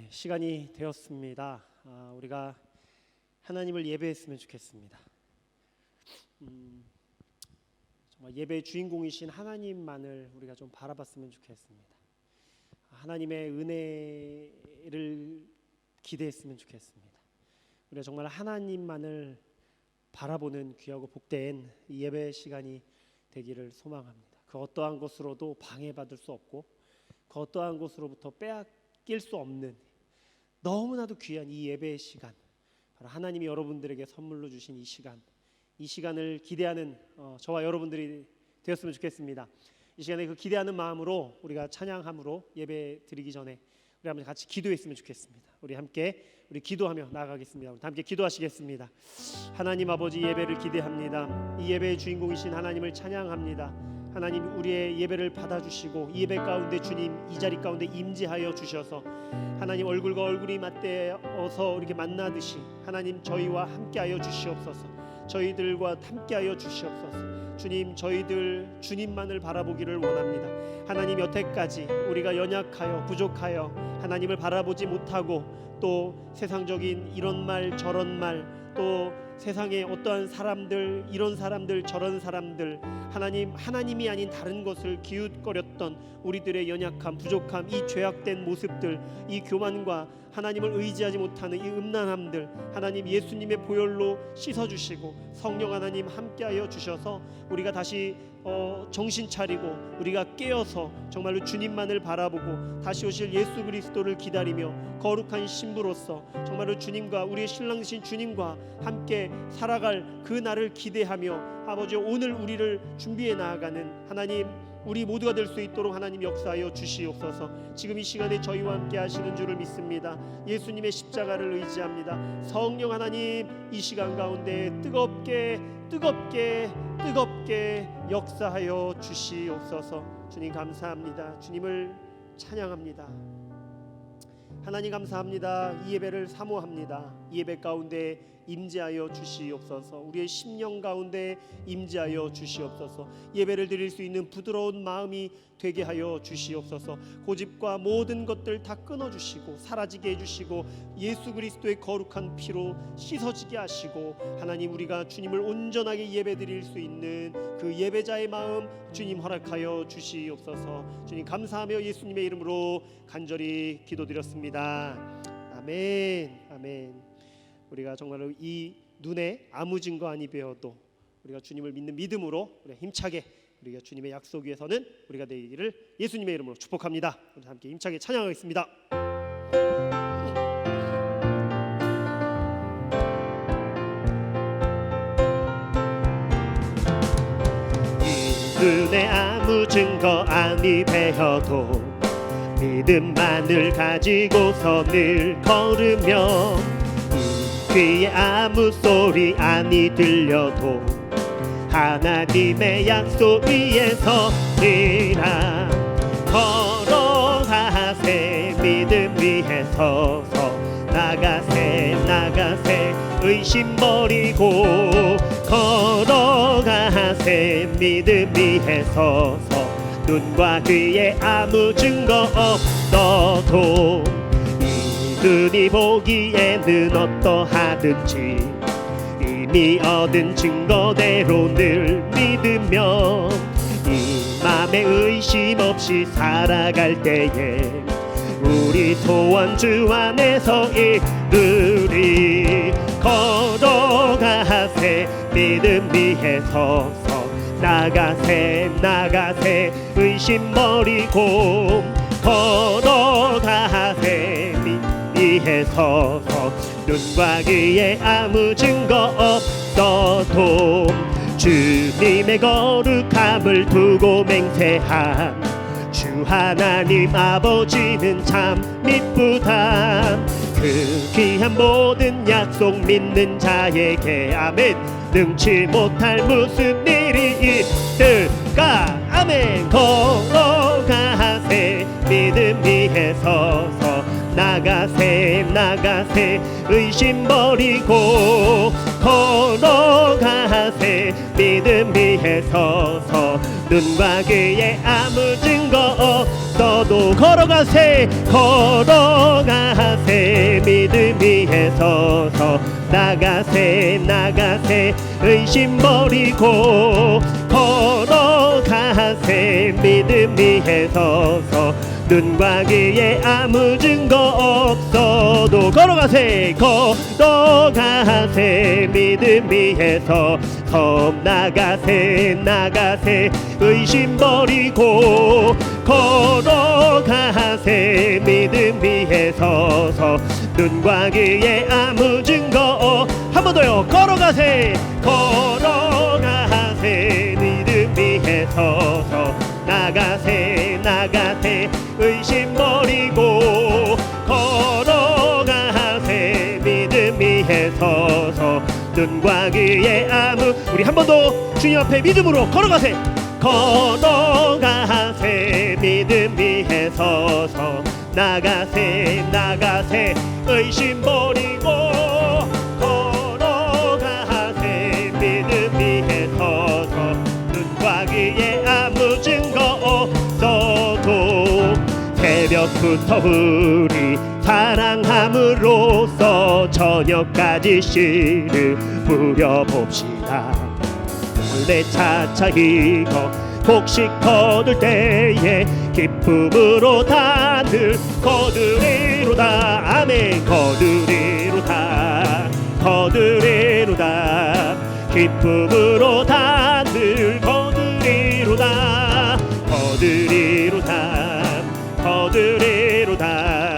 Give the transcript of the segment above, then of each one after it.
시간이 되었습니다. 우리가 하나님을 예배했으면 좋겠습니다. 정말 예배의 주인공이신 하나님만을 우리가 좀 바라봤으면 좋겠습니다. 하나님의 은혜를 기대했으면 좋겠습니다. 우리가 정말 하나님만을 바라보는 귀하고 복된 이 예배 시간이 되기를 소망합니다. 그 어떠한 것으로도 방해받을 수 없고 그 어떠한 것으로부터 빼앗길 수 없는 너무나도 귀한 이 예배의 시간, 바로 하나님이 여러분들에게 선물로 주신 이 시간을 기대하는 저와 여러분들이 되었으면 좋겠습니다. 이 시간에 그 기대하는 마음으로 우리가 찬양함으로 예배 드리기 전에 우리 한번 같이 기도했으면 좋겠습니다. 우리 함께 기도하며 나아가겠습니다. 우리 함께 기도하시겠습니다. 하나님 아버지, 예배를 기대합니다. 이 예배의 주인공이신 하나님을 찬양합니다. 하나님, 우리의 예배를 받아주시고 이 예배 가운데 주님 이 자리 가운데 임재하여 주셔서 하나님 얼굴과 얼굴이 맞대어서 이렇게 만나듯이 하나님 저희와 함께하여 주시옵소서. 저희들과 함께하여 주시옵소서. 주님, 저희들 주님만을 바라보기를 원합니다. 하나님, 여태까지 우리가 연약하여 부족하여 하나님을 바라보지 못하고 또 세상적인 이런 말 저런 말, 또 세상에 어떠한 사람들, 이런 사람들 저런 사람들, 하나님이 아닌 다른 것을 기웃거렸던 우리들의 연약함, 부족함, 이 죄악된 모습들, 이 교만과 하나님을 의지하지 못하는 이 음란함들, 하나님 예수님의 보혈로 씻어주시고 성령 하나님 함께하여 주셔서 우리가 다시 정신 차리고 우리가 깨어서 정말로 주님만을 바라보고 다시 오실 예수 그리스도를 기다리며 거룩한 신부로서 정말로 주님과 우리의 신랑 되신 주님과 함께 살아갈 그 날을 기대하며 아버지, 오늘 우리를 준비해 나아가는 하나님, 우리 모두가 될 수 있도록 하나님 역사하여 주시옵소서. 지금 이 시간에 저희와 함께 하시는 줄을 믿습니다. 예수님의 십자가를 의지합니다. 성령 하나님, 이 시간 가운데 뜨겁게 역사하여 주시옵소서. 주님 감사합니다. 주님을 찬양합니다. 하나님 감사합니다. 이 예배를 사모합니다. 이 예배 가운데 임재하여 주시옵소서. 우리의 심령 가운데 임재하여 주시옵소서. 예배를 드릴 수 있는 부드러운 마음이 되게 하여 주시옵소서. 고집과 모든 것들 다 끊어주시고 사라지게 해주시고 예수 그리스도의 거룩한 피로 씻어지게 하시고 하나님, 우리가 주님을 온전하게 예배 드릴 수 있는 그 예배자의 마음 주님 허락하여 주시옵소서. 주님 감사하며 예수님의 이름으로 간절히 기도드렸습니다. 아멘. 아멘. 우리가 정말로 이 눈에 아무 증거 아니 배워도 우리가 주님을 믿는 믿음으로 우리가 힘차게 우리가 주님의 약속 위에서는 우리가 되기를 예수님의 이름으로 축복합니다. 우리 함께 힘차게 찬양하겠습니다. 이 눈에 아무 증거 아니 배워도 믿음만을 가지고서 늘 걸으며 귀에 아무 소리 아니 들려도 하나님의 약속 위에 서리라. 걸어가세 믿음 위에 서서 나가세 의심 버리고 걸어가세 믿음 위에 서서 눈과 귀에 아무 증거 없어도 눈이 보기에는 어떠하든지 이미 얻은 증거대로 늘 믿으며 이 맘에 의심 없이 살아갈 때에 우리 소원 주 안에서 이루리. 걸어가세 믿음 위에 서서 나가세 의심 버리고 걸어가세 위에 서서 눈과 귀에 아무 증거 없어도 주님의 거룩함을 두고 맹세한 주 하나님 아버지는 참 미쁘다. 그 귀한 모든 약속 믿는 자에게 아멘 능치 못할 무슨 일이 있을까. 아멘. 걸어가세 믿음 위에 서서 나가세 의심 버리고 걸어가세 믿음 위에 서서 눈과 귀에 아무 증거 없어도 걸어가세 나가세 믿음 위에 서서 나가세 나가세 의심 버리고 걸어가세 믿음 위에 서서 눈과 귀에 아무 증거 없어도 걸어가세 걸어가세 믿음 위에 서서 나가세 나가세 의심 버리고 걸어가세 믿음 위에 서서 눈과 귀에 아무 증거 한 번 더요 걸어가세 걸어가세 믿음 위에 서서 나가세 나가세 의심 버리고 걸어가세 믿음 위에 서서 눈과 귀에 아무 우리 한 번 더 주님 앞에 믿음으로 걸어가세 걸어가세 믿음 위에 서서 나가세 나가세 의심 버리고 걸어가세 믿음 위에 서서 눈과 귀에 아무 증거 없어도 새벽부터 우리 사랑함으로써 저녁까지 씨를 뿌려봅시다. 내 차차 이거 곡식 거둘 때에 기쁨으로 다들 거두리로다 아멘 거두리로다 거두리로다 기쁨으로 다들 거두리로다 거두리로다 거두리로다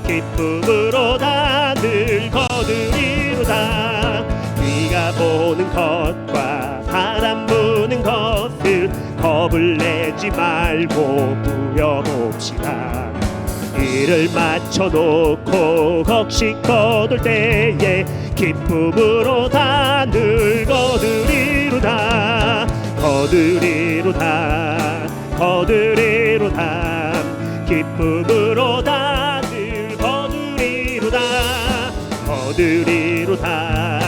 기쁨으로 다들 거두리로다 네가 보는 것과 바람 부는 것을 겁을 내지 말고 부여봅시다. 일을 마쳐놓고 곡식 거둘 때에 기쁨으로 다들 거두리로다 거두리로다 거두리로다 기쁨으로 다들 거두리로다 거두리로다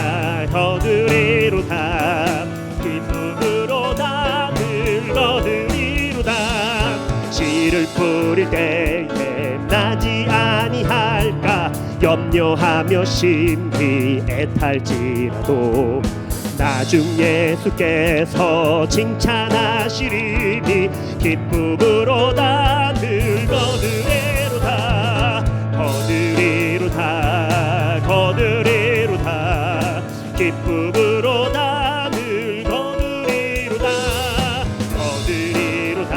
거두리로다 기쁨으로 다들 거두리로다 씨를 뿌릴 때에 나지 아니할까 염려하며 심히 애탈지라도 나중 예수께서 칭찬하시리니 기쁨으로 다들 거두리로다 거두리로다 거두리로다 기쁨으로 다들 거두리로다 거두리로다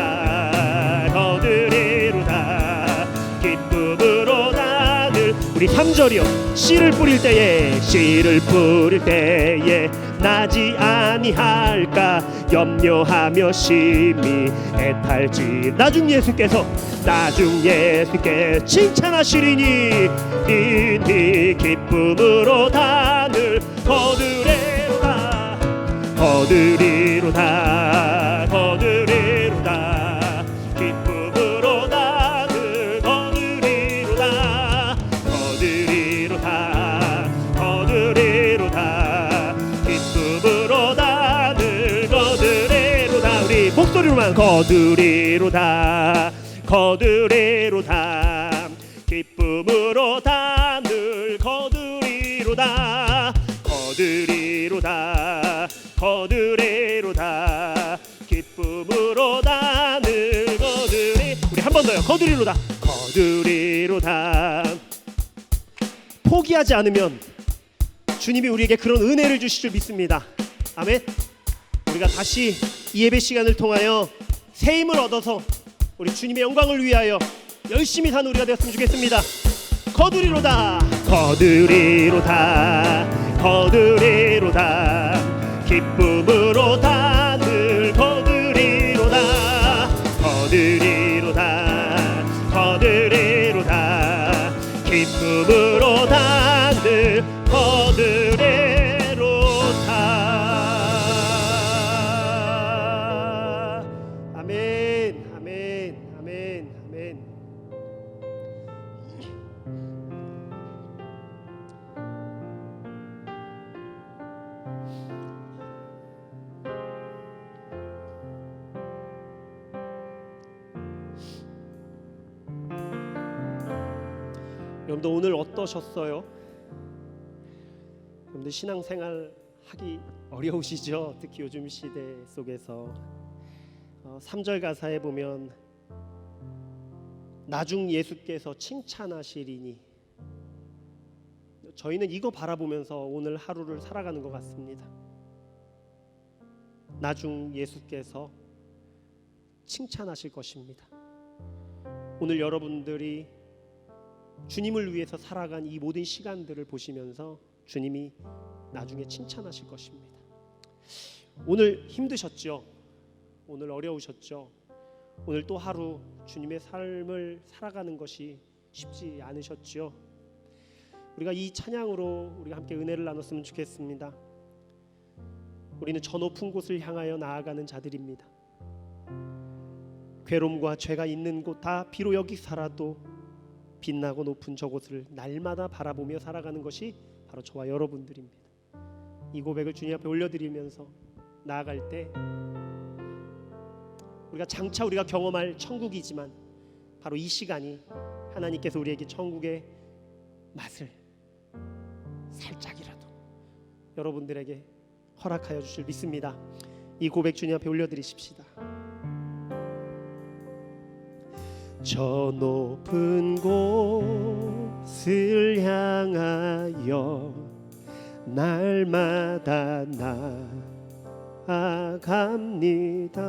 거두리로다 기쁨으로 다들 우리 3절이요 씨를 뿌릴 때에 씨를 뿌릴 때에 나지 아니할까 염려하며 심히 애탈지 나중 예수께 칭찬하시리니 이니 기쁨으로 다들 거두리로다 거두리로다 거두리로다 기쁨으로 다들 거두리로다 거두리로다 거두리로다 기쁨으로 다들 거두리로다 우리 목소리로만 거두리로다 거두리로다 기쁨으로 다들 거두리로다 거두리로다 거두리로다 기쁨으로 다들 거두리 우리 한 번 더요 거두리로다 거두리로다 포기하지 않으면 주님이 우리에게 그런 은혜를 주실 줄 믿습니다. 아멘. 우리가 다시 이 예배 시간을 통하여 새 힘을 얻어서 우리 주님의 영광을 위하여 열심히 사는 우리가 되었으면 좋겠습니다. 거두리로다 거두리로다 거두리로다 기쁨으로 다들 거두리로다 거두리로다 거두리로다 기쁨으로 다들 거두리로다 아멘 아멘 아멘 아멘. 여러분들 오늘 어떠셨어요? 여러분들 신앙생활 하기 어려우시죠? 특히 요즘 시대 속에서 3절 가사에 보면 나중 예수께서 칭찬하시리니, 저희는 이거 바라보면서 오늘 하루를 살아가는 것 같습니다. 나중 예수께서 칭찬하실 것입니다. 오늘 여러분들이 주님을 위해서 살아간 이 모든 시간들을 보시면서 주님이 나중에 칭찬하실 것입니다. 오늘 힘드셨죠? 오늘 어려우셨죠? 오늘 또 하루 주님의 삶을 살아가는 것이 쉽지 않으셨죠? 우리가 이 찬양으로 우리가 함께 은혜를 나눴으면 좋겠습니다. 우리는 저 높은 곳을 향하여 나아가는 자들입니다. 괴로움과 죄가 있는 곳 다 비록 여기 살아도 빛나고 높은 저곳을 날마다 바라보며 살아가는 것이 바로 저와 여러분들입니다. 이 고백을 주님 앞에 올려드리면서 나아갈 때 우리가 장차 우리가 경험할 천국이지만 바로 이 시간이 하나님께서 우리에게 천국의 맛을 살짝이라도 여러분들에게 허락하여 주실 믿습니다. 이 고백 주님 앞에 올려드리십시다. 저 높은 곳을 향하여 날마다 나아갑니다.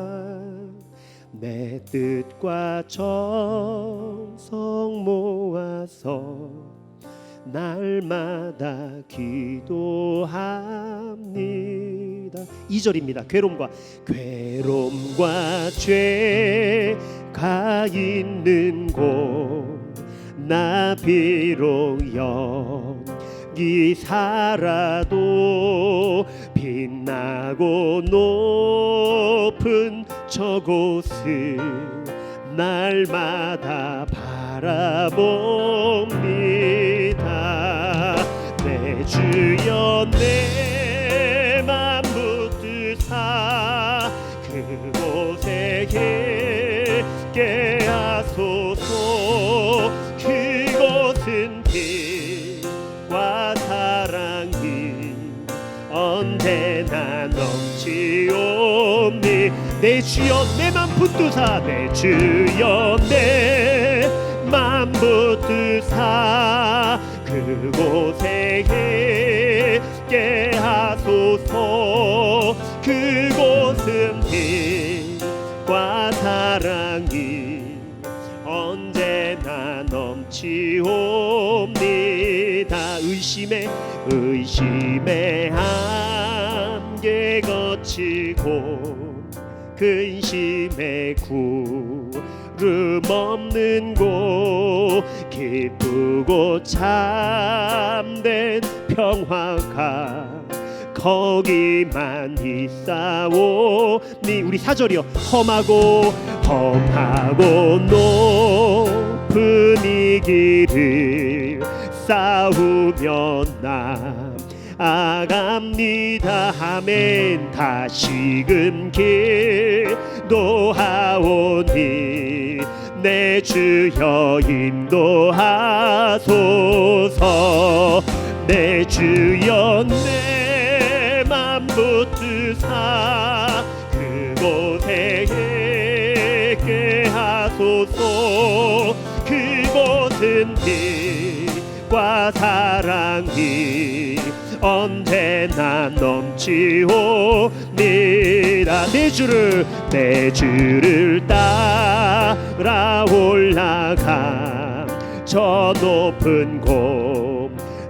내 뜻과 정성 모아서 날마다 기도합니다. 2절입니다. 괴로움과 죄가 있는 곳 나 비록 여기 살아도 빛나고 높은 저곳을 날마다 바라봅니다. 내 주여 내 맘 붙드사 그곳에 계게 하소서. 그곳은 빛과 사랑이 언제나 넘치옵니. 내 주여 내 맘 붙드사 내 주여 내 맘 붙드사 그곳에 계게 하소서. 그곳은 빛과 사랑이 언제나 넘치옵니다. 의심의 한계 거치고 근심의 구름 없는 곳 기쁘고 참된 평화가 거기만 있사오니. 우리 4절이요. 험하고 높은 이 길을 싸우며 나아갑니다. 아멘. 다시금 기도하오니 내 주여 인도하소서. 내 주여 내 맘 붙드사 그곳에 계게 하소서. 그곳은 빛과 사랑이 언제나 넘치옵니다. 내 주를 따라 올라가 저 높은 곳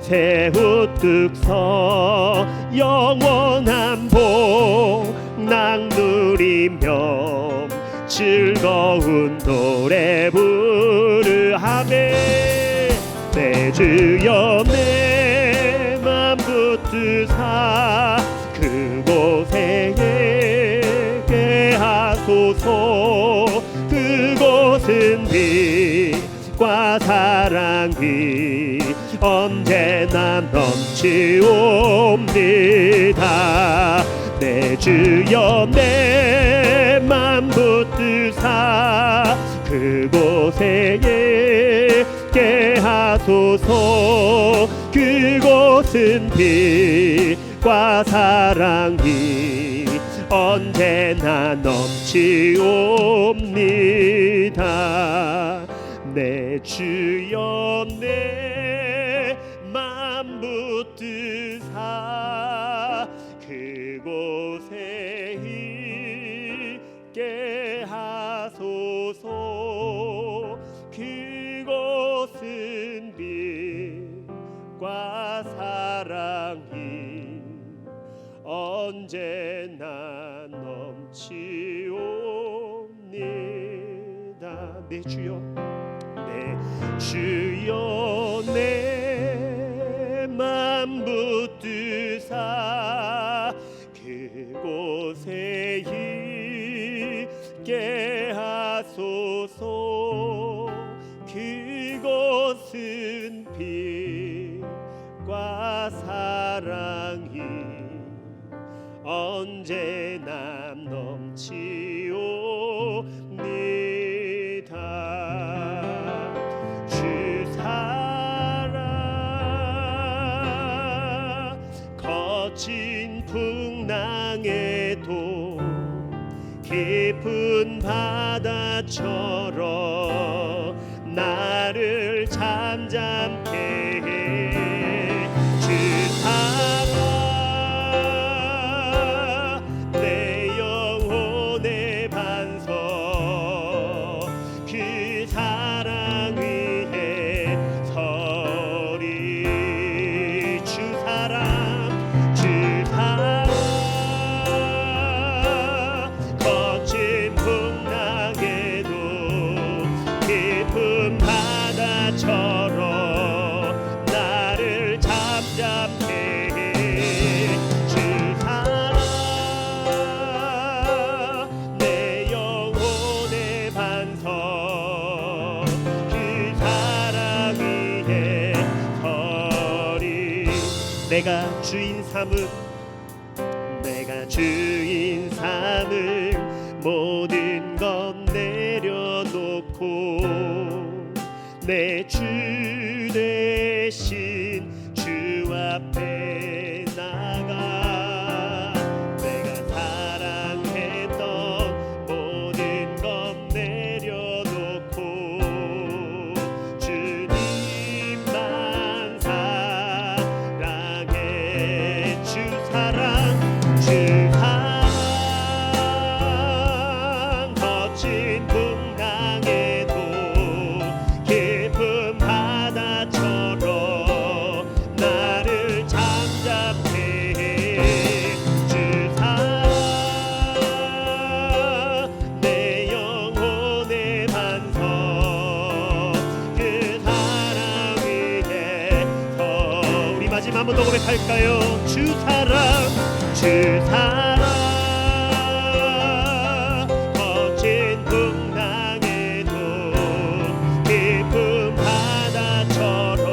새 우뚝 서 영원한 복락 누리며 즐거운 노래 부르하네. 내 주여 내 맘 붙드사 그곳에 계게 하소서. 그곳은 빛과 사랑이 언제나 넘치옵니다. 내 주여 내 맘 붙드사 그곳에 있게 하소서. 그곳은 빛과 사랑이 언제나 넘치옵니다. 내 주여 내 맘 붙드사 그곳에 있게 하소서. 그곳은 빛과 사랑이 언제나 넘치옵니다. 내 주여 내 주여 내 맘 붙드사 그곳에 있게 하소서. 그곳은 빛과 사랑이 언제나 넘치옵니다. 주 사랑 거친 풍랑에도 깊은 바다처럼 나를 잠잠케 해. 주 사랑 내 영혼의 반석. 그 사랑 위에 서리. 주 사랑 거친 풍랑에도 깊은 바다처럼 나를 잠잠케 해. 주 사랑 내 영혼의 반석. 그 사랑 위에 서리. 내가 주인 삼을 모든 것 내려놓고 내 주 대신 주 앞에 나가. 내가 사랑했던 모든 것 내려놓고 주님만 사랑해. 주 사랑 거친 풍랑에도 깊은 바다처럼 나를 잠잠케 해. 주 사랑 내 영혼의 반석. 그 사랑 위에 우리 마지막 한 번 더 고백할까요? 주 사랑 거친 풍랑에도 깊은 바다처럼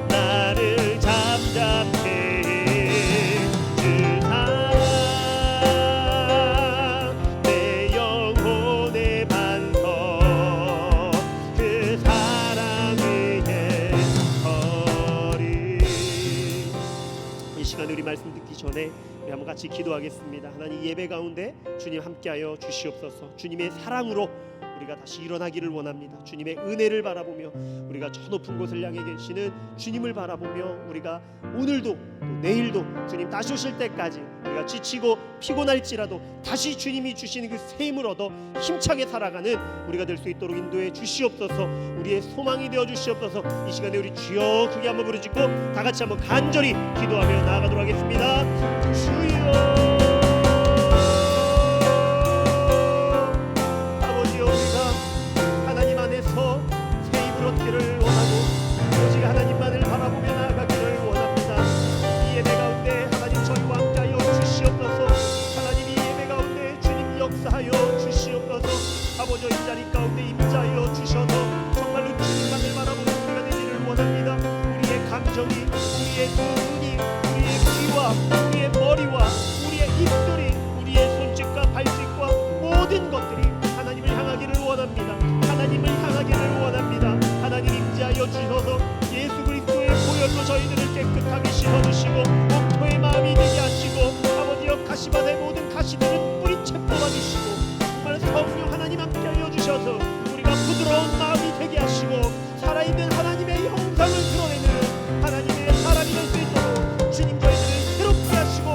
나를 잠잠케 해. 주 사랑 내 영혼의 반석. 그 사랑 위에 서리. 이 시간에 우리 말씀 듣기 전에 우리 한번 같이 기도하겠습니다. 하나님, 예배 가운데 주님 함께하여 주시옵소서. 주님의 사랑으로 우리가 다시 일어나기를 원합니다. 주님의 은혜를 바라보며 우리가 저 높은 곳을 향해 계시는 주님을 바라보며 우리가 오늘도 또 내일도 주님 다시 오실 때까지 우리가 지치고 피곤할지라도 다시 주님이 주시는 그 새 힘을 얻어 힘차게 살아가는 우리가 될 수 있도록 인도해 주시옵소서. 우리의 소망이 되어 주시옵소서. 이 시간에 우리 주여 크게 한번 부르짖고 다 같이 한번 간절히 기도하며 나아가도록 하겠습니다. 주여 얻기를 원하고 오직 하나님만을 바라보며 나아가기를 원합니다. 이 예배 가운데 하나님 저희와 함께하여 주시옵소서. 하나님 이 예배 가운데 주님 역사하여 주시옵소서. 아버지 이 자리 가운데 임자하여 주셔서 정말로 주님만을 바라보는 우리가 되기를 원합니다. 우리의 감정이, 우리의 눈이, 우리의 귀와 우리의 머리와 우리의 가시밭의 모든 가시들은 뿌리채 뽑아주시고 정말 성령 하나님 함께하여 주셔서 우리가 부드러운 마음이 되게 하시고 살아있는 하나님의 형상을 드러내는 하나님의 사람이 될 수 있도록 주님 저희들을 새롭게 하시고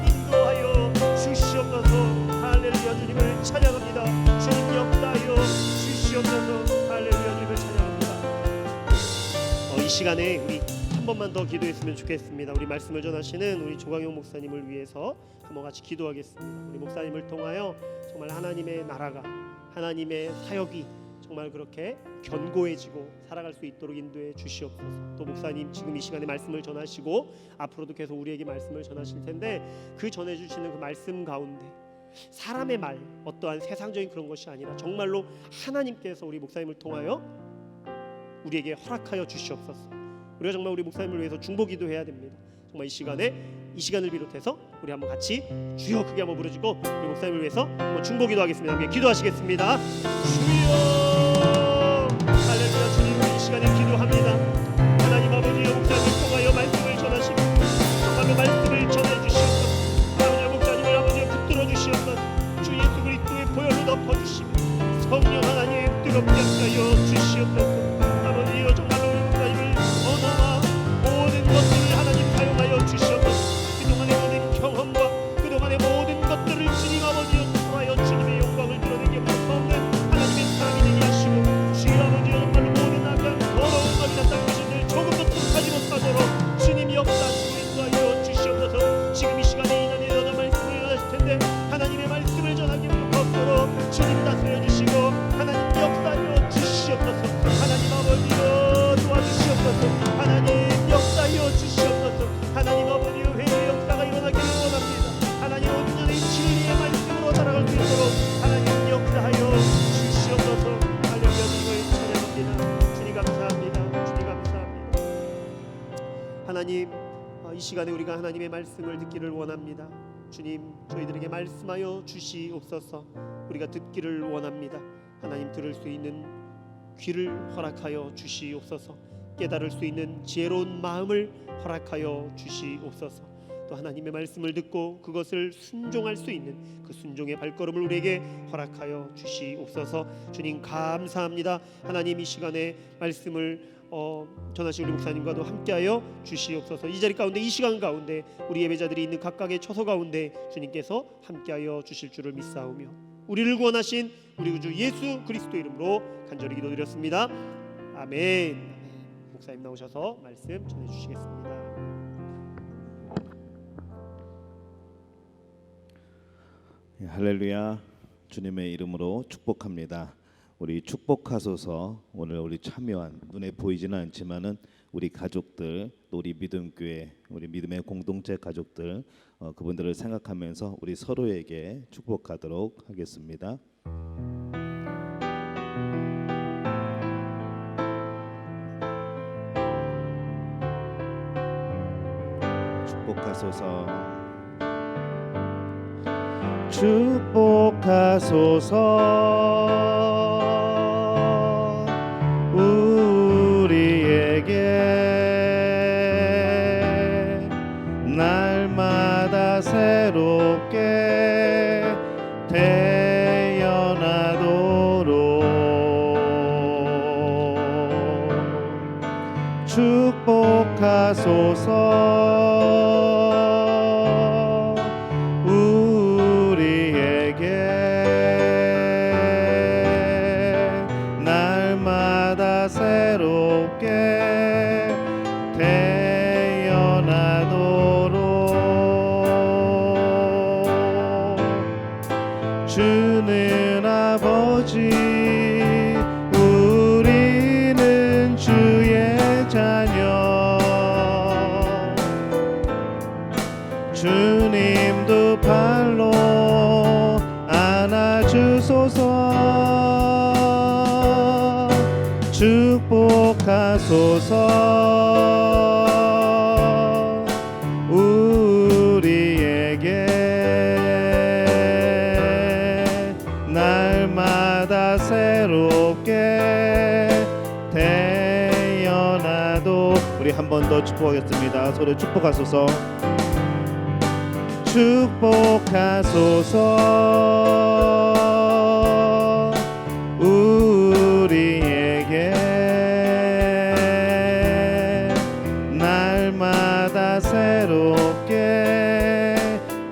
인도하여 주시옵소서. 할렐루야. 주님을 찬양합니다. 주님 역사하여 주시옵소서. 할렐루야. 주님을 찬양합니다. 이 시간에 우리 한 번만 더 기도했으면 좋겠습니다. 우리 말씀을 전하시는 우리 조광용 목사님을 위해서 한번 같이 기도하겠습니다. 우리 목사님을 통하여 정말 하나님의 나라가, 하나님의 사역이 정말 그렇게 견고해지고 살아갈 수 있도록 인도해 주시옵소서. 또 목사님 지금 이 시간에 말씀을 전하시고 앞으로도 계속 우리에게 말씀을 전하실 텐데 그 전해 주시는 그 말씀 가운데 사람의 말, 어떠한 세상적인 그런 것이 아니라 정말로 하나님께서 우리 목사님을 통하여 우리에게 허락하여 주시옵소서. 우리가 정말 우리 목사님을 위해서 중보기도 해야 됩니다. 정말 이 시간을 비롯해서 우리 한번 같이 주여 크게 한번 부르시고 우리 목사님을 위해서 한번 중보기도 하겠습니다. 함께 기도하시겠습니다. 주여. 할렐루야. 주님 이 시간에 기도합니다. 하나님 아버지여 목사님을 통하여 말씀을 전하시고 정말로 말씀을 전해 주시옵소서. 아버지 목사님을 아버지여 붙들어 주시옵소서. 주 예수 그리스도의 보혈로 덮어 주시고 성령 하나님 뜨겁게 하여 주시옵소서. 아버지여 정말로 우리 목사님을 언어와 모든 것들을 하나님 사용하여 주시옵소서. 그동안의 모든 경험과 그동안의 모든 것들을 주님 아버지여 통하여 주님의 영광을 드러내게 없는 하나님의 사람이 되게 하시고 주님 아버지여 정말로 모든 악한 더러운 것이나 딴 것을 조금도 틈타지 못하도록 주님이 역사하시고 인도하여 주시옵소서. 지금 이 시간에 이 자리에 여러 말씀을 하실 텐데 하나님의 말씀을 전하기 없도록 주님 다스려 주시고 하나님 역사하여 주시옵소서. 하나님 아버지여 도와주시옵소서. 하나님 역사하여 주시옵소서. 하나님 아버지여 회개의 역사가 일어나기를 원합니다. 하나님 온전히 진리의 말씀으로 살아갈 수 있도록 하나님 역사하여 주시옵소서. 할렐루야. 주님을 찬양합니다. 주님 감사합니다. 주님 감사합니다. 하나님 이 시간에 우리가 하나님의 말씀을 듣기를 원합니다. 주님 저희들에게 말씀하여 주시옵소서. 우리가 듣기를 원합니다. 하나님 들을 수 있는 귀를 허락하여 주시옵소서. 깨달을 수 있는 지혜로운 마음을 허락하여 주시옵소서. 또 하나님의 말씀을 듣고 그것을 순종할 수 있는 그 순종의 발걸음을 우리에게 허락하여 주시옵소서. 주님 감사합니다. 하나님 이 시간에 말씀을 전하신 우리 목사님과도 함께하여 주시옵소서. 이 자리 가운데 이 시간 가운데 우리 예배자들이 있는 각각의 처소 가운데 주님께서 함께하여 주실 줄을 믿사오며 우리를 구원하신 우리 구주 예수 그리스도 이름으로 간절히 기도드렸습니다. 아멘. 목사님 나오셔서 말씀 전해주시겠습니다. 할렐루야. 주님의 이름으로 축복합니다. 우리 축복하소서. 오늘 우리 참여한 눈에 보이지는 않지만은 우리 가족들, 또 우리 믿음교회, 우리 믿음의 공동체 가족들, 그분들을 생각하면서 우리 서로에게 축복하도록 하겠습니다. 축복하소서. 축복하소서. 우리에게 날마다 새롭게 태어나도록 축복하소서. 우리에게 날마다 새롭게 태어나도록 주는 아버지 우리는 주의 자녀 주님도 발로 안아주소서. 축복하소서. 우리에게 날마다 새롭게 태어나도 우리 한 번 더 축복하겠습니다. 서로 축복하소서. 축복하소서. 우리에게 날마다 새롭게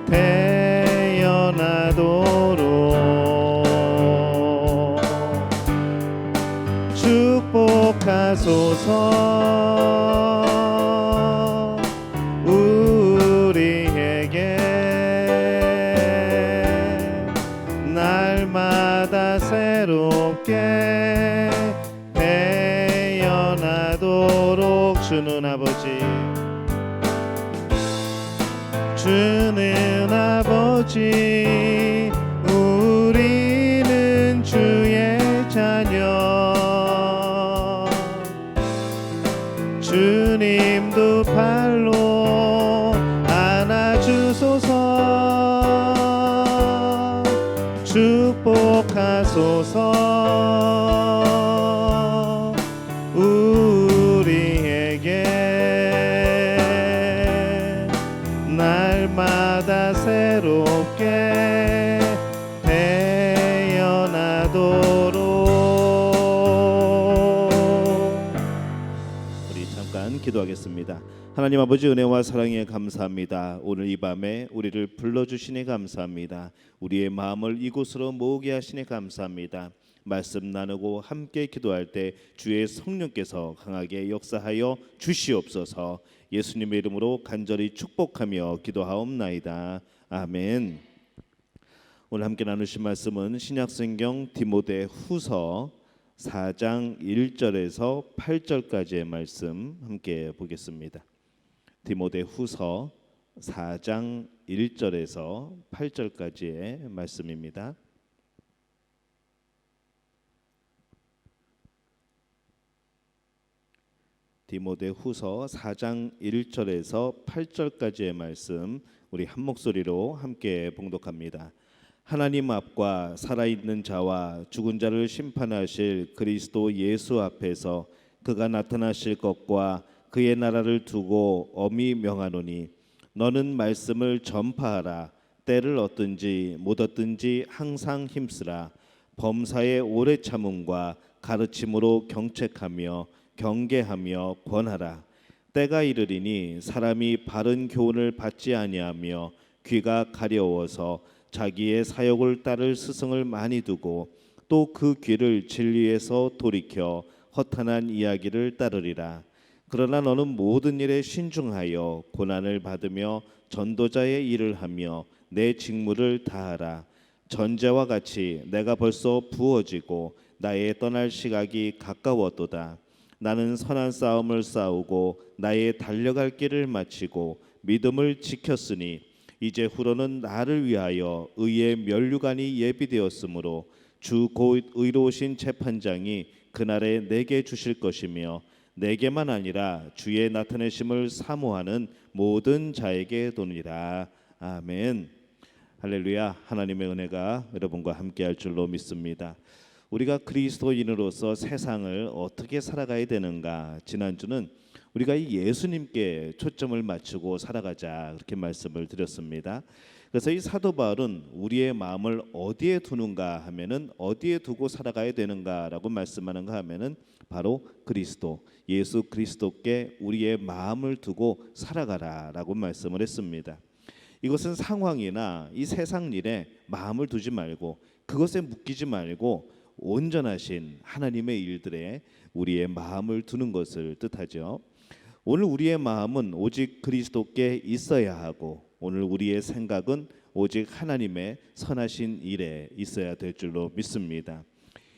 태어나도록 축복하소서. 우리에게 날마다 새롭게 태어나도록. 주는 아버지, 주는 아버지, 우리는 주의 자녀. 주님도 팔로 안아주소서. 축복하소서. 우리에게 날마다 새롭게 태어나도록. 우리 잠깐 기도하겠습니다. 하나님 아버지, 은혜와 사랑에 감사합니다. 오늘 이 밤에 우리를 불러주시니 감사합니다. 우리의 마음을 이곳으로 모으게 하시니 감사합니다. 말씀 나누고 함께 기도할 때 주의 성령께서 강하게 역사하여 주시옵소서. 예수님의 이름으로 간절히 축복하며 기도하옵나이다. 아멘. 오늘 함께 나누신 말씀은 신약성경 디모데후서 4장 1절에서 8절까지의 말씀 함께 보겠습니다. 디모데후서 4장 1절에서 8절까지의 말씀입니다. 디모데후서 4장 1절에서 8절까지의 말씀 우리 한 목소리로 함께 봉독합니다. 하나님 앞과 살아있는 자와 죽은 자를 심판하실 그리스도 예수 앞에서 그가 나타나실 것과 그의 나라를 두고 엄히 명하노니 너는 말씀을 전파하라. 때를 얻든지 못 얻든지 항상 힘쓰라. 범사의 오래 참음과 가르침으로 경책하며 경계하며 권하라. 때가 이르리니 사람이 바른 교훈을 받지 아니하며 귀가 가려워서 자기의 사욕을 따를 스승을 많이 두고 또 그 귀를 진리에서 돌이켜 허탄한 이야기를 따르리라. 그러나 너는 모든 일에 신중하여 고난을 받으며 전도자의 일을 하며 내 직무를 다하라. 전제와 같이 내가 벌써 부어지고 나의 떠날 시각이 가까웠도다. 나는 선한 싸움을 싸우고 나의 달려갈 길을 마치고 믿음을 지켰으니 이제 후로는 나를 위하여 의의 면류관이 예비되었으므로 주 곧 의로우신 재판장이 그날에 내게 주실 것이며 내게만 아니라 주의 나타내심을 사모하는 모든 자에게 도니라. 아멘. 할렐루야. 하나님의 은혜가 여러분과 함께할 줄로 믿습니다. 우리가 그리스도인으로서 세상을 어떻게 살아가야 되는가, 지난주는 우리가 이 예수님께 초점을 맞추고 살아가자 그렇게 말씀을 드렸습니다. 그래서 이 사도 바울은 우리의 마음을 어디에 두는가 하면은 어디에 두고 살아가야 되는가라고 말씀하는가 하면은 바로 그리스도, 예수 그리스도께 우리의 마음을 두고 살아가라라고 말씀을 했습니다. 이것은 상황이나 이 세상 일에 마음을 두지 말고 그것에 묶이지 말고 온전하신 하나님의 일들에 우리의 마음을 두는 것을 뜻하죠. 오늘 우리의 마음은 오직 그리스도께 있어야 하고 오늘 우리의 생각은 오직 하나님의 선하신 일에 있어야 될 줄로 믿습니다.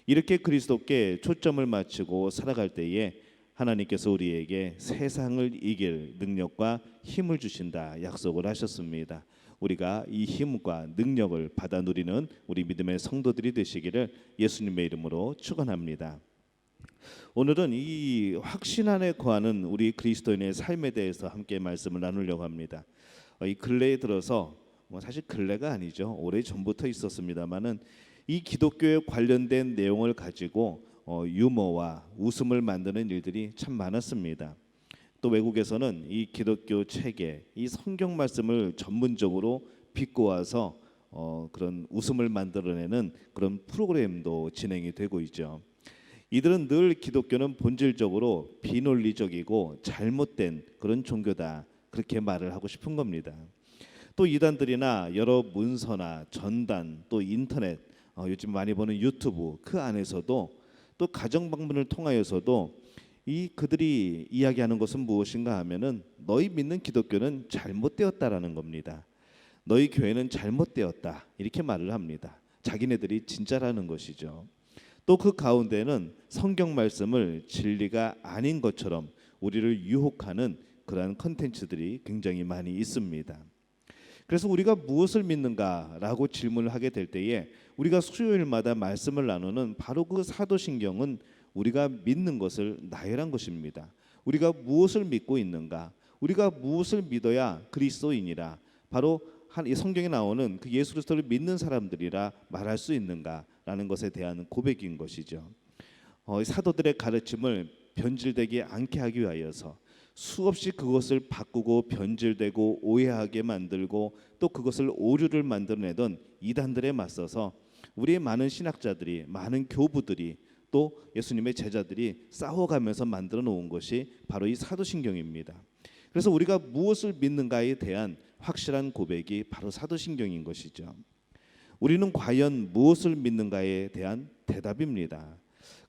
이렇게 그리스도께 초점을 맞추고 살아갈 때에 하나님께서 우리에게 세상을 이길 능력과 힘을 주신다 약속을 하셨습니다. 우리가 이 힘과 능력을 받아 누리는 우리 믿음의 성도들이 되시기를 예수님의 이름으로 축원합니다. 오늘은 이 확신 안에 거하는 우리 그리스도인의 삶에 대해서 함께 말씀을 나누려고 합니다. 이 근래에 들어서 사실 근래가 아니죠. 오래 전부터 있었습니다만은 이 기독교에 관련된 내용을 가지고 유머와 웃음을 만드는 일들이 참 많았습니다. 또 외국에서는 이 기독교 체계, 이 성경 말씀을 전문적으로 비꼬아서 그런 웃음을 만들어내는 그런 프로그램도 진행이 되고 있죠. 이들은 늘 기독교는 본질적으로 비논리적이고 잘못된 그런 종교다, 그렇게 말을 하고 싶은 겁니다. 또 이단들이나 여러 문서나 전단, 또 인터넷, 요즘 많이 보는 유튜브, 그 안에서도 또 가정 방문을 통하여서도 그들이 이야기하는 것은 무엇인가 하면은 너희 믿는 기독교는 잘못되었다라는 겁니다. 너희 교회는 잘못되었다, 이렇게 말을 합니다. 자기네들이 진짜라는 것이죠. 또 그 가운데는 성경 말씀을 진리가 아닌 것처럼 우리를 유혹하는 그러한 컨텐츠들이 굉장히 많이 있습니다. 그래서 우리가 무엇을 믿는가라고 질문을 하게 될 때에 우리가 수요일마다 말씀을 나누는 바로 그 사도신경은 우리가 믿는 것을 나열한 것입니다. 우리가 무엇을 믿고 있는가, 우리가 무엇을 믿어야 그리스도인이라, 바로 이 성경에 나오는 그 예수 그리스도를 믿는 사람들이라 말할 수 있는가라는 것에 대한 고백인 것이죠. 사도들의 가르침을 변질되지 않게 하기 위하여서 수없이 그것을 바꾸고 변질되고 오해하게 만들고 또 그것을 오류를 만들어내던 이단들에 맞서서 우리의 많은 신학자들이, 많은 교부들이, 또 예수님의 제자들이 싸워가면서 만들어 놓은 것이 바로 이 사도신경입니다. 그래서 우리가 무엇을 믿는가에 대한 확실한 고백이 바로 사도신경인 것이죠. 우리는 과연 무엇을 믿는가에 대한 대답입니다.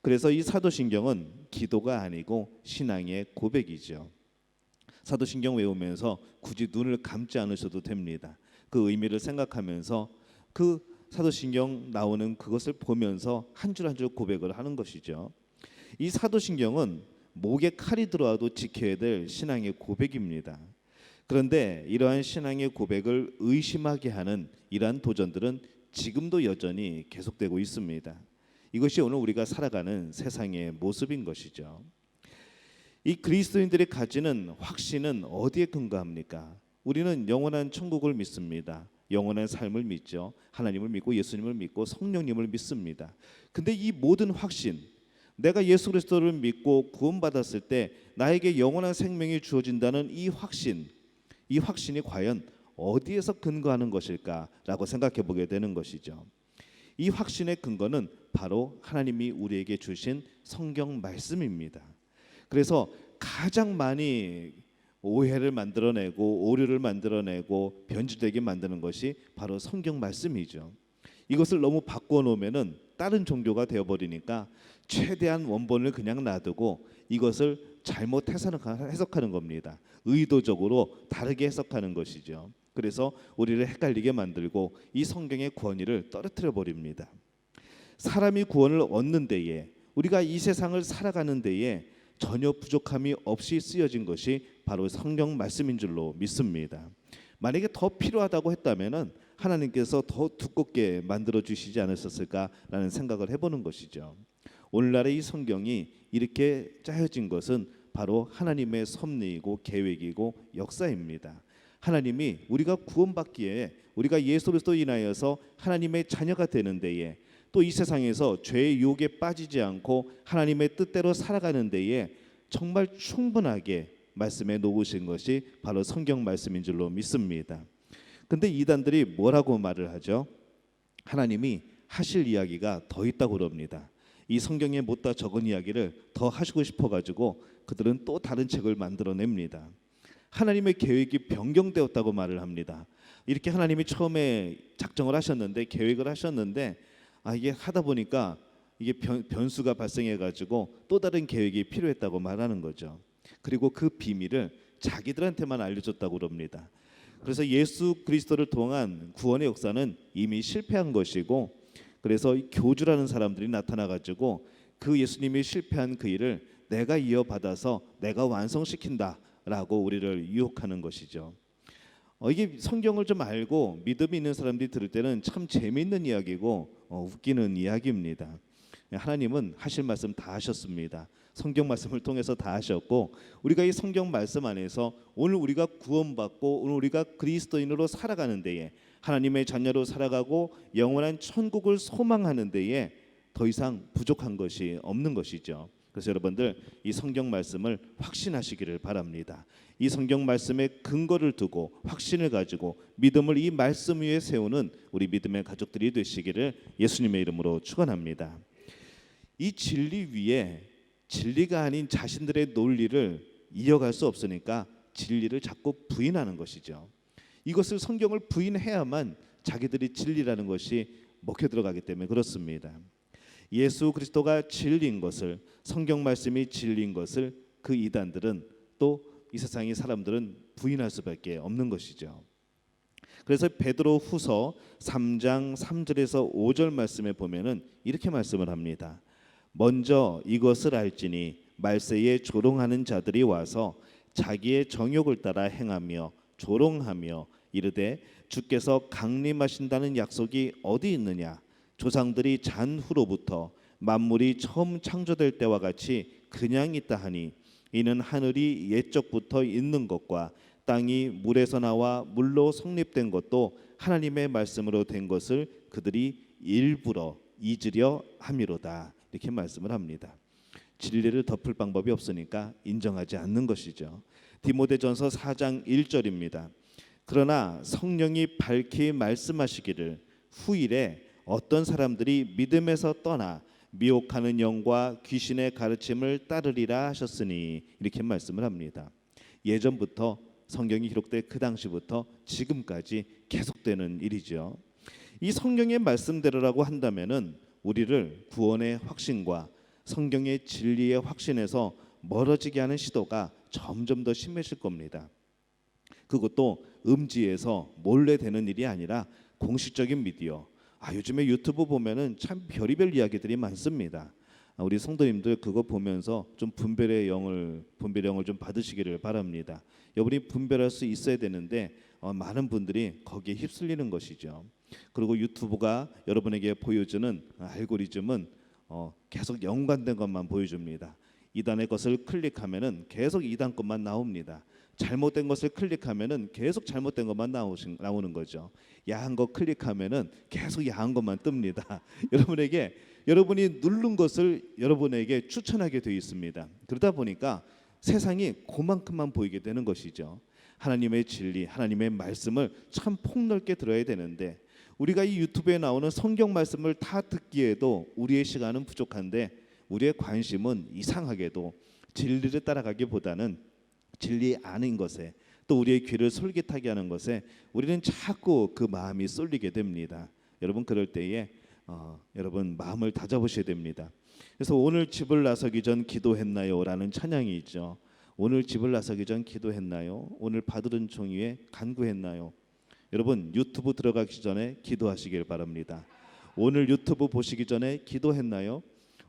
그래서 이 사도신경은 기도가 아니고 신앙의 고백이죠. 사도신경 외우면서 굳이 눈을 감지 않으셔도 됩니다. 그 의미를 생각하면서 그 사도신경 나오는 그것을 보면서 한 줄 한 줄 고백을 하는 것이죠. 이 사도신경은 목에 칼이 들어와도 지켜야 될 신앙의 고백입니다. 그런데 이러한 신앙의 고백을 의심하게 하는 이러한 도전들은 지금도 여전히 계속되고 있습니다. 이것이 오늘 우리가 살아가는 세상의 모습인 것이죠. 이 그리스도인들이 가지는 확신은 어디에 근거합니까? 우리는 영원한 천국을 믿습니다. 영원한 삶을 믿죠. 하나님을 믿고 예수님을 믿고 성령님을 믿습니다. 근데 이 모든 확신, 내가 예수 그리스도를 믿고 구원받았을 때 나에게 영원한 생명이 주어진다는 이 확신이 과연 어디에서 근거하는 것일까라고 생각해 보게 되는 것이죠. 이 확신의 근거는 바로 하나님이 우리에게 주신 성경 말씀입니다. 그래서 가장 많이 오해를 만들어내고 오류를 만들어내고 변질되게 만드는 것이 바로 성경 말씀이죠. 이것을 너무 바꾸어 놓으면은 다른 종교가 되어버리니까 최대한 원본을 그냥 놔두고 이것을 잘못 해석하는 겁니다. 의도적으로 다르게 해석하는 것이죠. 그래서 우리를 헷갈리게 만들고 이 성경의 권위를 떨어뜨려 버립니다. 사람이 구원을 얻는 데에, 우리가 이 세상을 살아가는 데에 전혀 부족함이 없이 쓰여진 것이 바로 성경 말씀인 줄로 믿습니다. 만약에 더 필요하다고 했다면은 하나님께서 더 두껍게 만들어 주시지 않으셨을까라는 생각을 해보는 것이죠. 오늘날의 이 성경이 이렇게 짜여진 것은 바로 하나님의 섭리이고 계획이고 역사입니다. 하나님이 우리가 구원받기에, 우리가 예수 그리스도로 인하여서 하나님의 자녀가 되는 데에, 또 이 세상에서 죄의 유혹에 빠지지 않고 하나님의 뜻대로 살아가는 데에 정말 충분하게 말씀해 놓으신 것이 바로 성경 말씀인 줄로 믿습니다. 근데 이단들이 뭐라고 말을 하죠? 하나님이 하실 이야기가 더 있다고 그럽니다. 이 성경에 못다 적은 이야기를 더 하시고 싶어 가지고 그들은 또 다른 책을 만들어냅니다. 하나님의 계획이 변경되었다고 말을 합니다. 이렇게 하나님이 처음에 작정을 하셨는데, 계획을 하셨는데 이게 하다 보니까 이게 변수가 발생해 가지고 또 다른 계획이 필요했다고 말하는 거죠. 그리고 그 비밀을 자기들한테만 알려줬다고 그럽니다. 그래서 예수 그리스도를 통한 구원의 역사는 이미 실패한 것이고, 그래서 교주라는 사람들이 나타나 가지고 그 예수님이 실패한 그 일을 내가 이어받아서 내가 완성시킨다라고 우리를 유혹하는 것이죠. 이게 성경을 좀 알고 믿음이 있는 사람들이 들을 때는 참 재미있는 이야기고 웃기는 이야기입니다. 하나님은 하실 말씀 다 하셨습니다. 성경 말씀을 통해서 다 하셨고, 우리가 이 성경 말씀 안에서 오늘 우리가 구원받고 오늘 우리가 그리스도인으로 살아가는 데에, 하나님의 자녀로 살아가고 영원한 천국을 소망하는 데에 더 이상 부족한 것이 없는 것이죠. 그래서 여러분들 이 성경 말씀을 확신하시기를 바랍니다. 이 성경 말씀의 근거를 두고 확신을 가지고 믿음을 이 말씀 위에 세우는 우리 믿음의 가족들이 되시기를 예수님의 이름으로 축원합니다. 이 진리 위에 진리가 아닌 자신들의 논리를 이어갈 수 없으니까 진리를 자꾸 부인하는 것이죠. 이것을 성경을 부인해야만 자기들이 진리라는 것이 먹혀 들어가기 때문에 그렇습니다. 예수 그리스도가 진리인 것을, 성경 말씀이 진리인 것을 그 이단들은 또 이 세상의 사람들은 부인할 수밖에 없는 것이죠. 그래서 베드로 후서 3장 3절에서 5절 말씀에 보면은 이렇게 말씀을 합니다. 먼저 이것을 알지니 말세에 조롱하는 자들이 와서 자기의 정욕을 따라 행하며 조롱하며 이르되 주께서 강림하신다는 약속이 어디 있느냐? 조상들이 잔 후로부터 만물이 처음 창조될 때와 같이 그냥 있다 하니 이는 하늘이 옛적부터 있는 것과 땅이 물에서 나와 물로 성립된 것도 하나님의 말씀으로 된 것을 그들이 일부러 잊으려 함이로다. 이렇게 말씀을 합니다. 진리를 덮을 방법이 없으니까 인정하지 않는 것이죠. 디모데전서 4장 1절입니다. 그러나 성령이 밝히 말씀하시기를 후일에 어떤 사람들이 믿음에서 떠나 미혹하는 영과 귀신의 가르침을 따르리라 하셨으니 이렇게 말씀을 합니다. 예전부터 성경이 기록된 그 당시부터 지금까지 계속되는 일이죠. 이 성경의 말씀대로라고 한다면은 우리를 구원의 확신과 성경의 진리의 확신에서 멀어지게 하는 시도가 점점 더 심해질 겁니다. 그것도 음지에서 몰래 되는 일이 아니라 공식적인 미디어. 요즘에 유튜브 보면은 참 별의별 이야기들이 많습니다. 우리 성도님들 그거 보면서 좀 분별의 영을 좀 받으시기를 바랍니다. 여러분이 분별할 수 있어야 되는데 많은 분들이 거기에 휩쓸리는 것이죠. 그리고 유튜브가 여러분에게 보여주는 알고리즘은 계속 연관된 것만 보여줍니다. 이단의 것을 클릭하면은 계속 이단 것만 나옵니다. 잘못된 것을 클릭하면은 계속 잘못된 것만 나오는 거죠. 야한 거 클릭하면은 계속 야한 것만 뜹니다. 여러분이 누른 것을 여러분에게 추천하게 되어 있습니다. 그러다 보니까 세상이 그만큼만 보이게 되는 것이죠. 하나님의 진리, 하나님의 말씀을 참 폭넓게 들어야 되는데 우리가 이 유튜브에 나오는 성경 말씀을 다 듣기에도 우리의 시간은 부족한데 우리의 관심은 이상하게도 진리를 따라가기보다는 진리 아닌 것에 또 우리의 귀를 솔깃하게 하는 것에 우리는 자꾸 그 마음이 쏠리게 됩니다. 여러분 그럴 때에 여러분 마음을 다잡으셔야 됩니다. 그래서 오늘 집을 나서기 전 기도했나요? 라는 찬양이 있죠. 오늘 집을 나서기 전 기도했나요? 오늘 받으른 종 위에 간구했나요? 여러분 유튜브 들어가기 전에 기도하시길 바랍니다. 오늘 유튜브 보시기 전에 기도했나요?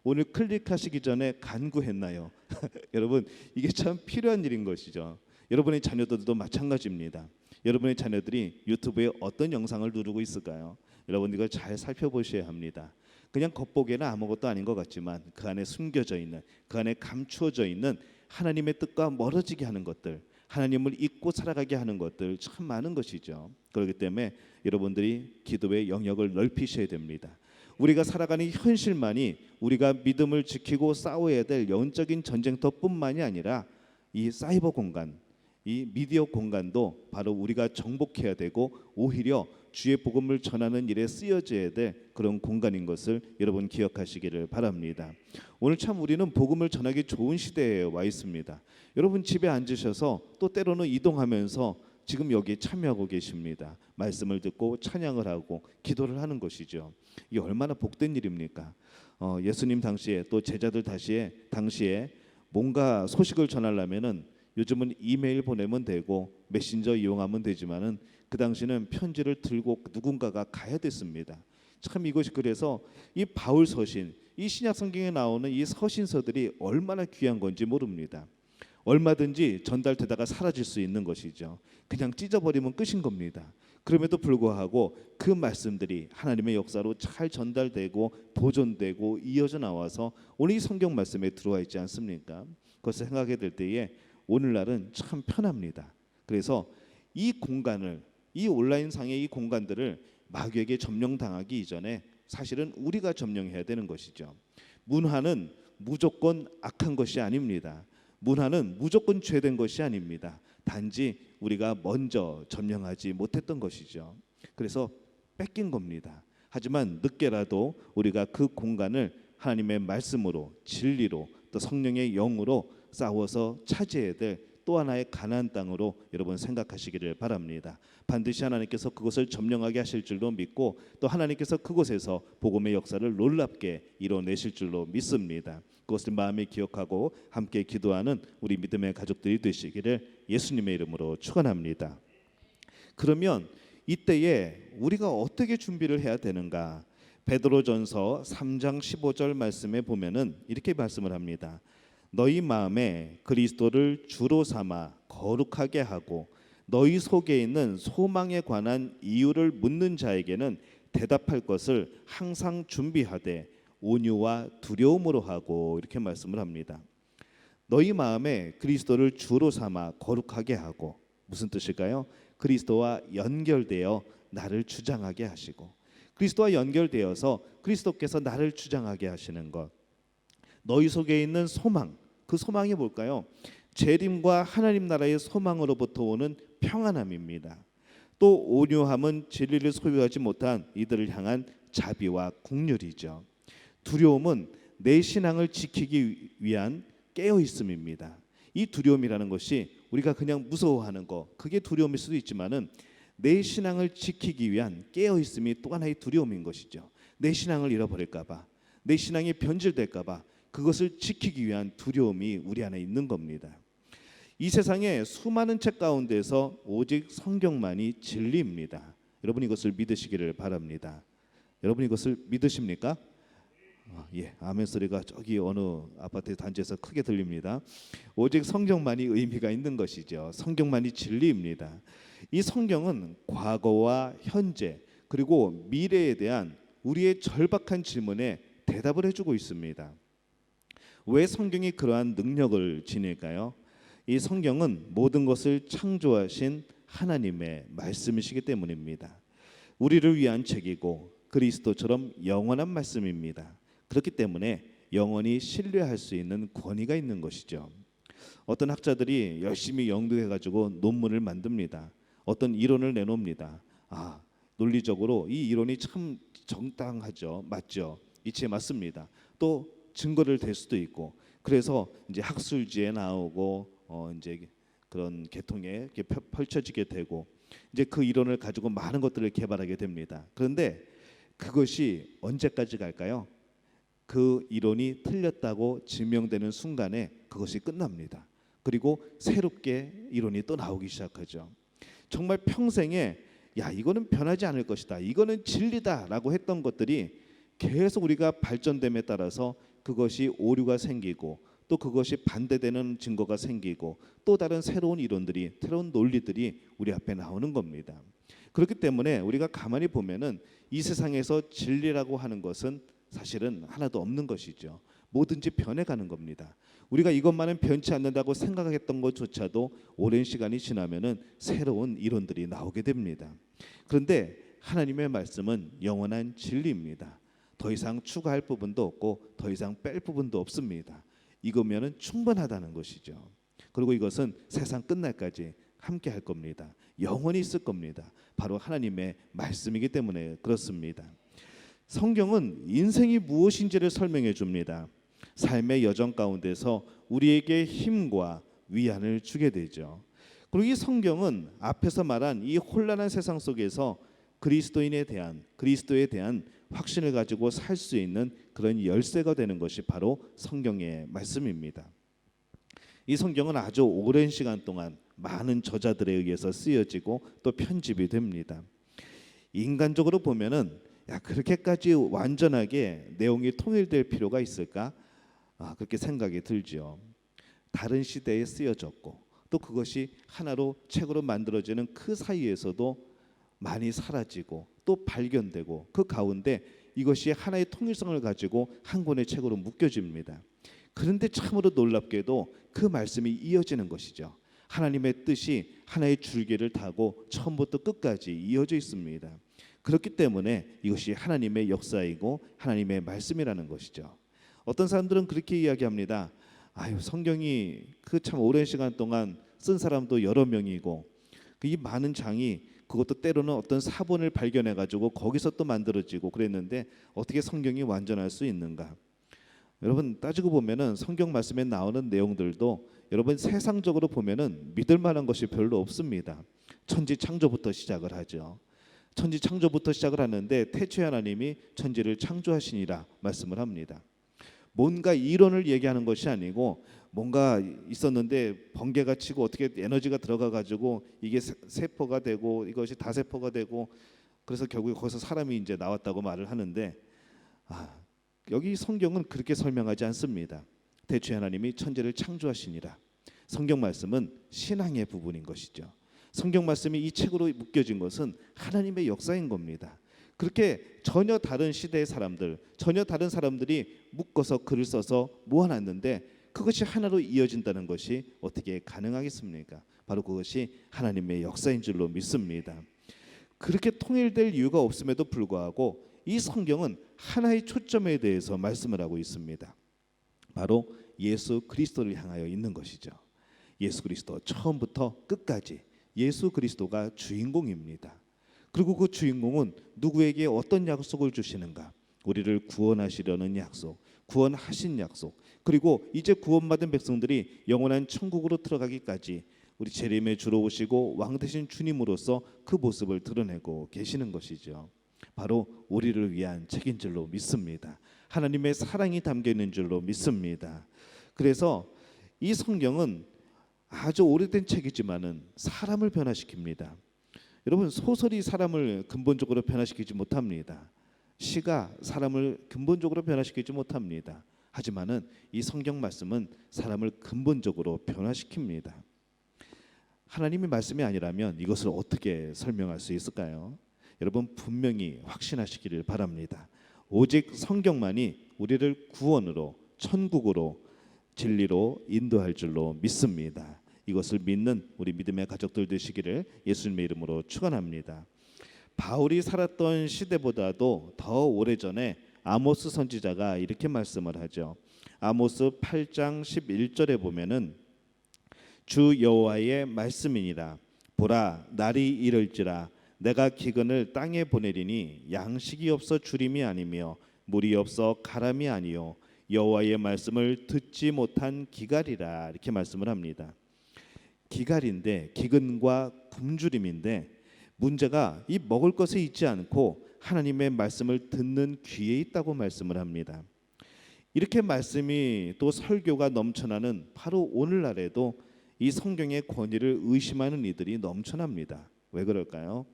오늘 클릭하시기 전에 간구했나요? 여러분 이게 참 필요한 일인 것이죠. 여러분의 자녀들도 마찬가지입니다. 여러분의 자녀들이 유튜브에 어떤 영상을 누르고 있을까요? 여러분 이걸 잘 살펴보셔야 합니다. 그냥 겉보기에는 아무것도 아닌 것 같지만 그 안에 숨겨져 있는, 그 안에 감추어져 있는 하나님의 뜻과 멀어지게 하는 것들, 하나님을 잊고 살아가게 하는 것들 참 많은 것이죠. 그렇기 때문에 여러분들이 기도의 영역을 넓히셔야 됩니다. 우리가 살아가는 현실만이 우리가 믿음을 지키고 싸워야 될 영적인 전쟁터뿐만이 아니라 이 사이버 공간, 이 미디어 공간도 바로 우리가 정복해야 되고 오히려 주의 복음을 전하는 일에 쓰여져야 될 그런 공간인 것을 여러분 기억하시기를 바랍니다. 오늘 참 우리는 복음을 전하기 좋은 시대에 와 있습니다. 여러분 집에 앉으셔서 또 때로는 이동하면서 지금 여기에 참여하고 계십니다. 말씀을 듣고 찬양을 하고 기도를 하는 것이죠. 이게 얼마나 복된 일입니까? 예수님 당시에 또 제자들 당시에 뭔가 소식을 전하려면은 요즘은 이메일 보내면 되고 메신저 이용하면 되지만은 그 당시는 편지를 들고 누군가가 가야 됐습니다. 참 이것이 그래서 이 바울 서신, 이 신약 성경에 나오는 이 서신서들이 얼마나 귀한 건지 모릅니다. 얼마든지 전달되다가 사라질 수 있는 것이죠. 그냥 찢어버리면 끝인 겁니다. 그럼에도 불구하고 그 말씀들이 하나님의 역사로 잘 전달되고 보존되고 이어져 나와서 오늘 이 성경 말씀에 들어와 있지 않습니까? 그것을 생각하게 될 때에 오늘날은 참 편합니다. 그래서 이 공간을, 이 온라인상의 이 공간들을 마귀에게 점령당하기 이전에 사실은 우리가 점령해야 되는 것이죠. 문화는 무조건 악한 것이 아닙니다. 문화는 무조건 죄된 것이 아닙니다. 단지 우리가 먼저 점령하지 못했던 것이죠. 그래서 뺏긴 겁니다. 하지만 늦게라도 우리가 그 공간을 하나님의 말씀으로, 진리로, 또 성령의 영으로 싸워서 차지해야 될 또 하나의 가나안 땅으로 여러분 생각하시기를 바랍니다. 반드시 하나님께서 그것을 점령하게 하실 줄로 믿고, 또 하나님께서 그곳에서 복음의 역사를 놀랍게 이뤄내실 줄로 믿습니다. 그것을 마음에 기억하고 함께 기도하는 우리 믿음의 가족들이 되시기를 예수님의 이름으로 축원합니다. 그러면 이때에 우리가 어떻게 준비를 해야 되는가? 베드로전서 3장 15절 말씀에 보면은 이렇게 말씀을 합니다. 너희 마음에 그리스도를 주로 삼아 거룩하게 하고 너희 속에 있는 소망에 관한 이유를 묻는 자에게는 대답할 것을 항상 준비하되 온유와 두려움으로 하고, 이렇게 말씀을 합니다. 너희 마음에 그리스도를 주로 삼아 거룩하게 하고, 무슨 뜻일까요? 그리스도와 연결되어 나를 주장하게 하시고, 그리스도와 연결되어서 그리스도께서 나를 주장하게 하시는 것. 너희 속에 있는 소망, 그 소망이 뭘까요? 재림과 하나님 나라의 소망으로부터 오는 평안함입니다. 또 온유함은 진리를 소유하지 못한 이들을 향한 자비와 긍휼이죠. 두려움은 내 신앙을 지키기 위한 깨어 있음입니다. 이 두려움이라는 것이 우리가 그냥 무서워하는 거, 그게 두려움일 수도 있지만은 내 신앙을 지키기 위한 깨어 있음이 또 하나의 두려움인 것이죠. 내 신앙을 잃어버릴까 봐, 내 신앙이 변질될까 봐 그것을 지키기 위한 두려움이 우리 안에 있는 겁니다. 이 세상에 수많은 책 가운데서 오직 성경만이 진리입니다. 여러분 이것을 믿으시기를 바랍니다. 여러분 이것을 믿으십니까? 예, 아멘 소리가 저기 어느 아파트 단지에서 크게 들립니다. 오직 성경만이 의미가 있는 것이죠. 성경만이 진리입니다. 이 성경은 과거와 현재 그리고 미래에 대한 우리의 절박한 질문에 대답을 해주고 있습니다. 왜 성경이 그러한 능력을 지닐까요? 이 성경은 모든 것을 창조하신 하나님의 말씀이시기 때문입니다. 우리를 위한 책이고 그리스도처럼 영원한 말씀입니다. 그렇기 때문에 영원히 신뢰할 수 있는 권위가 있는 것이죠. 어떤 학자들이 열심히 연구해가지고 논문을 만듭니다. 어떤 이론을 내놓습니다. 논리적으로 이 이론이 참 정당하죠, 맞죠? 이치에 맞습니다. 또 증거를 댈 수도 있고, 그래서 이제 학술지에 나오고 이제 그런 계통에 펼쳐지게 되고, 이제 그 이론을 가지고 많은 것들을 개발하게 됩니다. 그런데 그것이 언제까지 갈까요? 그 이론이 틀렸다고 증명되는 순간에 그것이 끝납니다. 그리고 새롭게 이론이 또 나오기 시작하죠. 정말 평생에 이거는 변하지 않을 것이다, 이거는 진리다라고 했던 것들이 계속 우리가 발전됨에 따라서 그것이 오류가 생기고, 또 그것이 반대되는 증거가 생기고, 또 다른 새로운 이론들이, 새로운 논리들이 우리 앞에 나오는 겁니다. 그렇기 때문에 우리가 가만히 보면은 이 세상에서 진리라고 하는 것은 사실은 하나도 없는 것이죠. 뭐든지 변해가는 겁니다. 우리가 이것만은 변치 않는다고 생각했던 것조차도 오랜 시간이 지나면은 새로운 이론들이 나오게 됩니다. 그런데 하나님의 말씀은 영원한 진리입니다. 더 이상 추가할 부분도 없고 더 이상 뺄 부분도 없습니다. 이거면은 충분하다는 것이죠. 그리고 이것은 세상 끝날까지 함께 할 겁니다. 영원히 있을 겁니다. 바로 하나님의 말씀이기 때문에 그렇습니다. 성경은 인생이 무엇인지를 설명해 줍니다. 삶의 여정 가운데서 우리에게 힘과 위안을 주게 되죠. 그리고 이 성경은 앞에서 말한 이 혼란한 세상 속에서 그리스도에 대한 확신을 가지고 살 수 있는 그런 열쇠가 되는 것이 바로 성경의 말씀입니다. 이 성경은 아주 오랜 시간 동안 많은 저자들에 의해서 쓰여지고 또 편집이 됩니다. 인간적으로 보면은 그렇게까지 완전하게 내용이 통일될 필요가 있을까? 그렇게 생각이 들죠. 다른 시대에 쓰여졌고, 또 그것이 하나로 책으로 만들어지는 그 사이에서도 많이 사라지고 또 발견되고, 그 가운데 이것이 하나의 통일성을 가지고 한 권의 책으로 묶여집니다. 그런데 참으로 놀랍게도 그 말씀이 이어지는 것이죠. 하나님의 뜻이 하나의 줄기를 타고 처음부터 끝까지 이어져 있습니다. 그렇기 때문에 이것이 하나님의 역사이고 하나님의 말씀이라는 것이죠. 어떤 사람들은 그렇게 이야기합니다. 아유, 성경이 그 참 오랜 시간 동안 쓴 사람도 여러 명이고 이 많은 장이 그것도 때로는 어떤 사본을 발견해 가지고 거기서 또 만들어지고 그랬는데 어떻게 성경이 완전할 수 있는가? 여러분, 따지고 보면은 성경 말씀에 나오는 내용들도 여러분 세상적으로 보면은 믿을 만한 것이 별로 없습니다. 천지 창조부터 시작을 하죠. 천지 창조부터 시작을 하는데 태초에 하나님이 천지를 창조하시니라 말씀을 합니다. 뭔가 이론을 얘기하는 것이 아니고 뭔가 있었는데 번개가 치고 어떻게 에너지가 들어가 가지고 이게 세포가 되고 이것이 다세포가 되고 그래서 결국에 거기서 사람이 이제 나왔다고 말을 하는데, 여기 성경은 그렇게 설명하지 않습니다. 태초에 하나님이 천지를 창조하시니라. 성경 말씀은 신앙의 부분인 것이죠. 성경 말씀이 이 책으로 묶여진 것은 하나님의 역사인 겁니다. 그렇게 전혀 다른 시대의 사람들, 전혀 다른 사람들이 묶어서 글을 써서 모아놨는데 그것이 하나로 이어진다는 것이 어떻게 가능하겠습니까? 바로 그것이 하나님의 역사인 줄로 믿습니다. 그렇게 통일될 이유가 없음에도 불구하고 이 성경은 하나의 초점에 대해서 말씀을 하고 있습니다. 바로 예수 그리스도를 향하여 있는 것이죠. 예수 그리스도 처음부터 끝까지 예수 그리스도가 주인공입니다. 그리고 그 주인공은 누구에게 어떤 약속을 주시는가? 우리를 구원하시려는 약속, 구원하신 약속, 그리고 이제 구원받은 백성들이 영원한 천국으로 들어가기까지 우리 재림의 주로 오시고 왕 되신 주님으로서 그 모습을 드러내고 계시는 것이죠. 바로 우리를 위한 책인 줄로 믿습니다. 하나님의 사랑이 담겨 있는 줄로 믿습니다. 그래서 이 성경은 아주 오래된 책이지만은 사람을 변화시킵니다. 여러분, 소설이 사람을 근본적으로 변화시키지 못합니다. 시가 사람을 근본적으로 변화시키지 못합니다. 하지만은 이 성경 말씀은 사람을 근본적으로 변화시킵니다. 하나님의 말씀이 아니라면 이것을 어떻게 설명할 수 있을까요? 여러분, 분명히 확신하시기를 바랍니다. 오직 성경만이 우리를 구원으로, 천국으로, 진리로 인도할 줄로 믿습니다. 이것을 믿는 우리 믿음의 가족들 되시기를 예수님의 이름으로 축원합니다. 바울이 살았던 시대보다도 더 오래전에 아모스 선지자가 이렇게 말씀을 하죠. 아모스 8장 11절에 보면은 주 여호와의 말씀이니라. 보라, 날이 이를지라 내가 기근을 땅에 보내리니 양식이 없어 주림이 아니며 물이 없어 가람이 아니요 여호와의 말씀을 듣지 못한 기갈이라. 이렇게 말씀을 합니다. 기갈인데, 기근과 굶주림인데, 문제가 이 먹을 것에 있지 않고 하나님의 말씀을 듣는 귀에 있다고 말씀을 합니다. 이렇게 말씀이 또 설교가 넘쳐나는 바로 오늘날에도 이 성경의 권위를 의심하는 이들이 넘쳐납니다. 왜 그럴까요?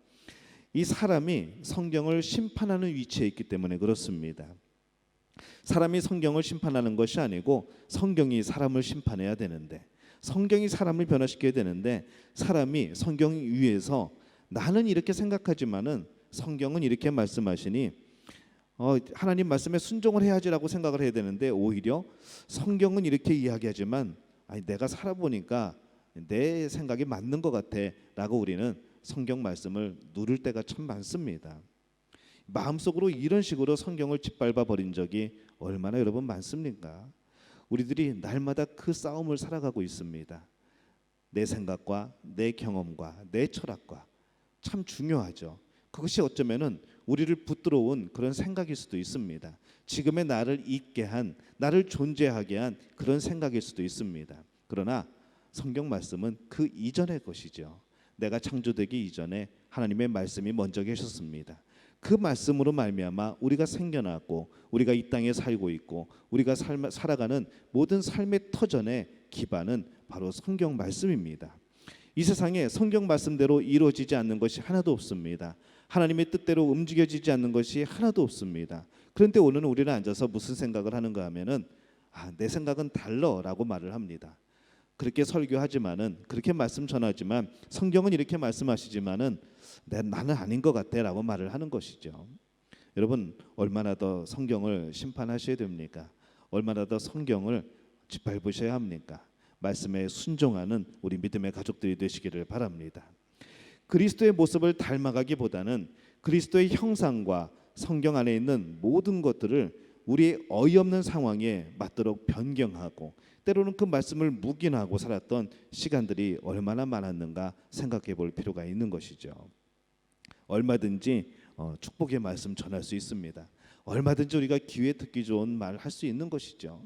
이 사람이 성경을 심판하는 위치에 있기 때문에 그렇습니다. 사람이 성경을 심판하는 것이 아니고 성경이 사람을 심판해야 되는데, 성경이 사람을 변화시켜야 되는데, 사람이 성경 위에서 나는 이렇게 생각하지만은 성경은 이렇게 말씀하시니 하나님 말씀에 순종을 해야지라고 생각을 해야 되는데, 오히려 성경은 이렇게 이야기하지만 내가 살아보니까 내 생각이 맞는 것 같아라고 우리는 성경 말씀을 누를 때가 참 많습니다. 마음속으로 이런 식으로 성경을 짓밟아 버린 적이 얼마나 여러분 많습니까? 우리들이 날마다 그 싸움을 살아가고 있습니다. 내 생각과 내 경험과 내 철학과. 참 중요하죠. 그것이 어쩌면은 우리를 붙들어온 그런 생각일 수도 있습니다. 지금의 나를 있게 한, 나를 존재하게 한 그런 생각일 수도 있습니다. 그러나 성경 말씀은 그 이전의 것이죠. 내가 창조되기 이전에 하나님의 말씀이 먼저 계셨습니다. 그 말씀으로 말미암아 우리가 생겨났고 우리가 이 땅에 살고 있고 우리가 살아가는 모든 삶의 터전의 기반은 바로 성경 말씀입니다. 이 세상에 성경 말씀대로 이루어지지 않는 것이 하나도 없습니다. 하나님의 뜻대로 움직여지지 않는 것이 하나도 없습니다. 그런데 오늘은 우리는 앉아서 무슨 생각을 하는가 하면은 내 생각은 달라라고 말을 합니다. 그렇게 설교하지만은, 그렇게 말씀 전하지만 성경은 이렇게 말씀하시지만은 나는 아닌 것 같아라고 말을 하는 것이죠. 여러분, 얼마나 더 성경을 심판하셔야 됩니까? 얼마나 더 성경을 짓밟으셔야 합니까? 말씀에 순종하는 우리 믿음의 가족들이 되시기를 바랍니다. 그리스도의 모습을 닮아가기보다는 그리스도의 형상과 성경 안에 있는 모든 것들을 우리의 어이없는 상황에 맞도록 변경하고 때로는 그 말씀을 묵인하고 살았던 시간들이 얼마나 많았는가 생각해 볼 필요가 있는 것이죠. 얼마든지 축복의 말씀 전할 수 있습니다. 얼마든지 우리가 기회 듣기 좋은 말 할 수 있는 것이죠.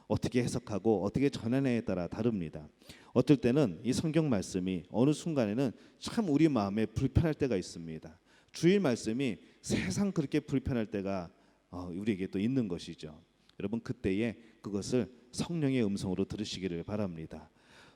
어떻게 해석하고 어떻게 전하느냐에 따라 다릅니다. 어떨 때는 이 성경 말씀이 어느 순간에는 참 우리 마음에 불편할 때가 있습니다. 주일 말씀이 세상 그렇게 불편할 때가 우리에게 또 있는 것이죠. 여러분 그때에 그것을 성령의 음성으로 들으시기를 바랍니다.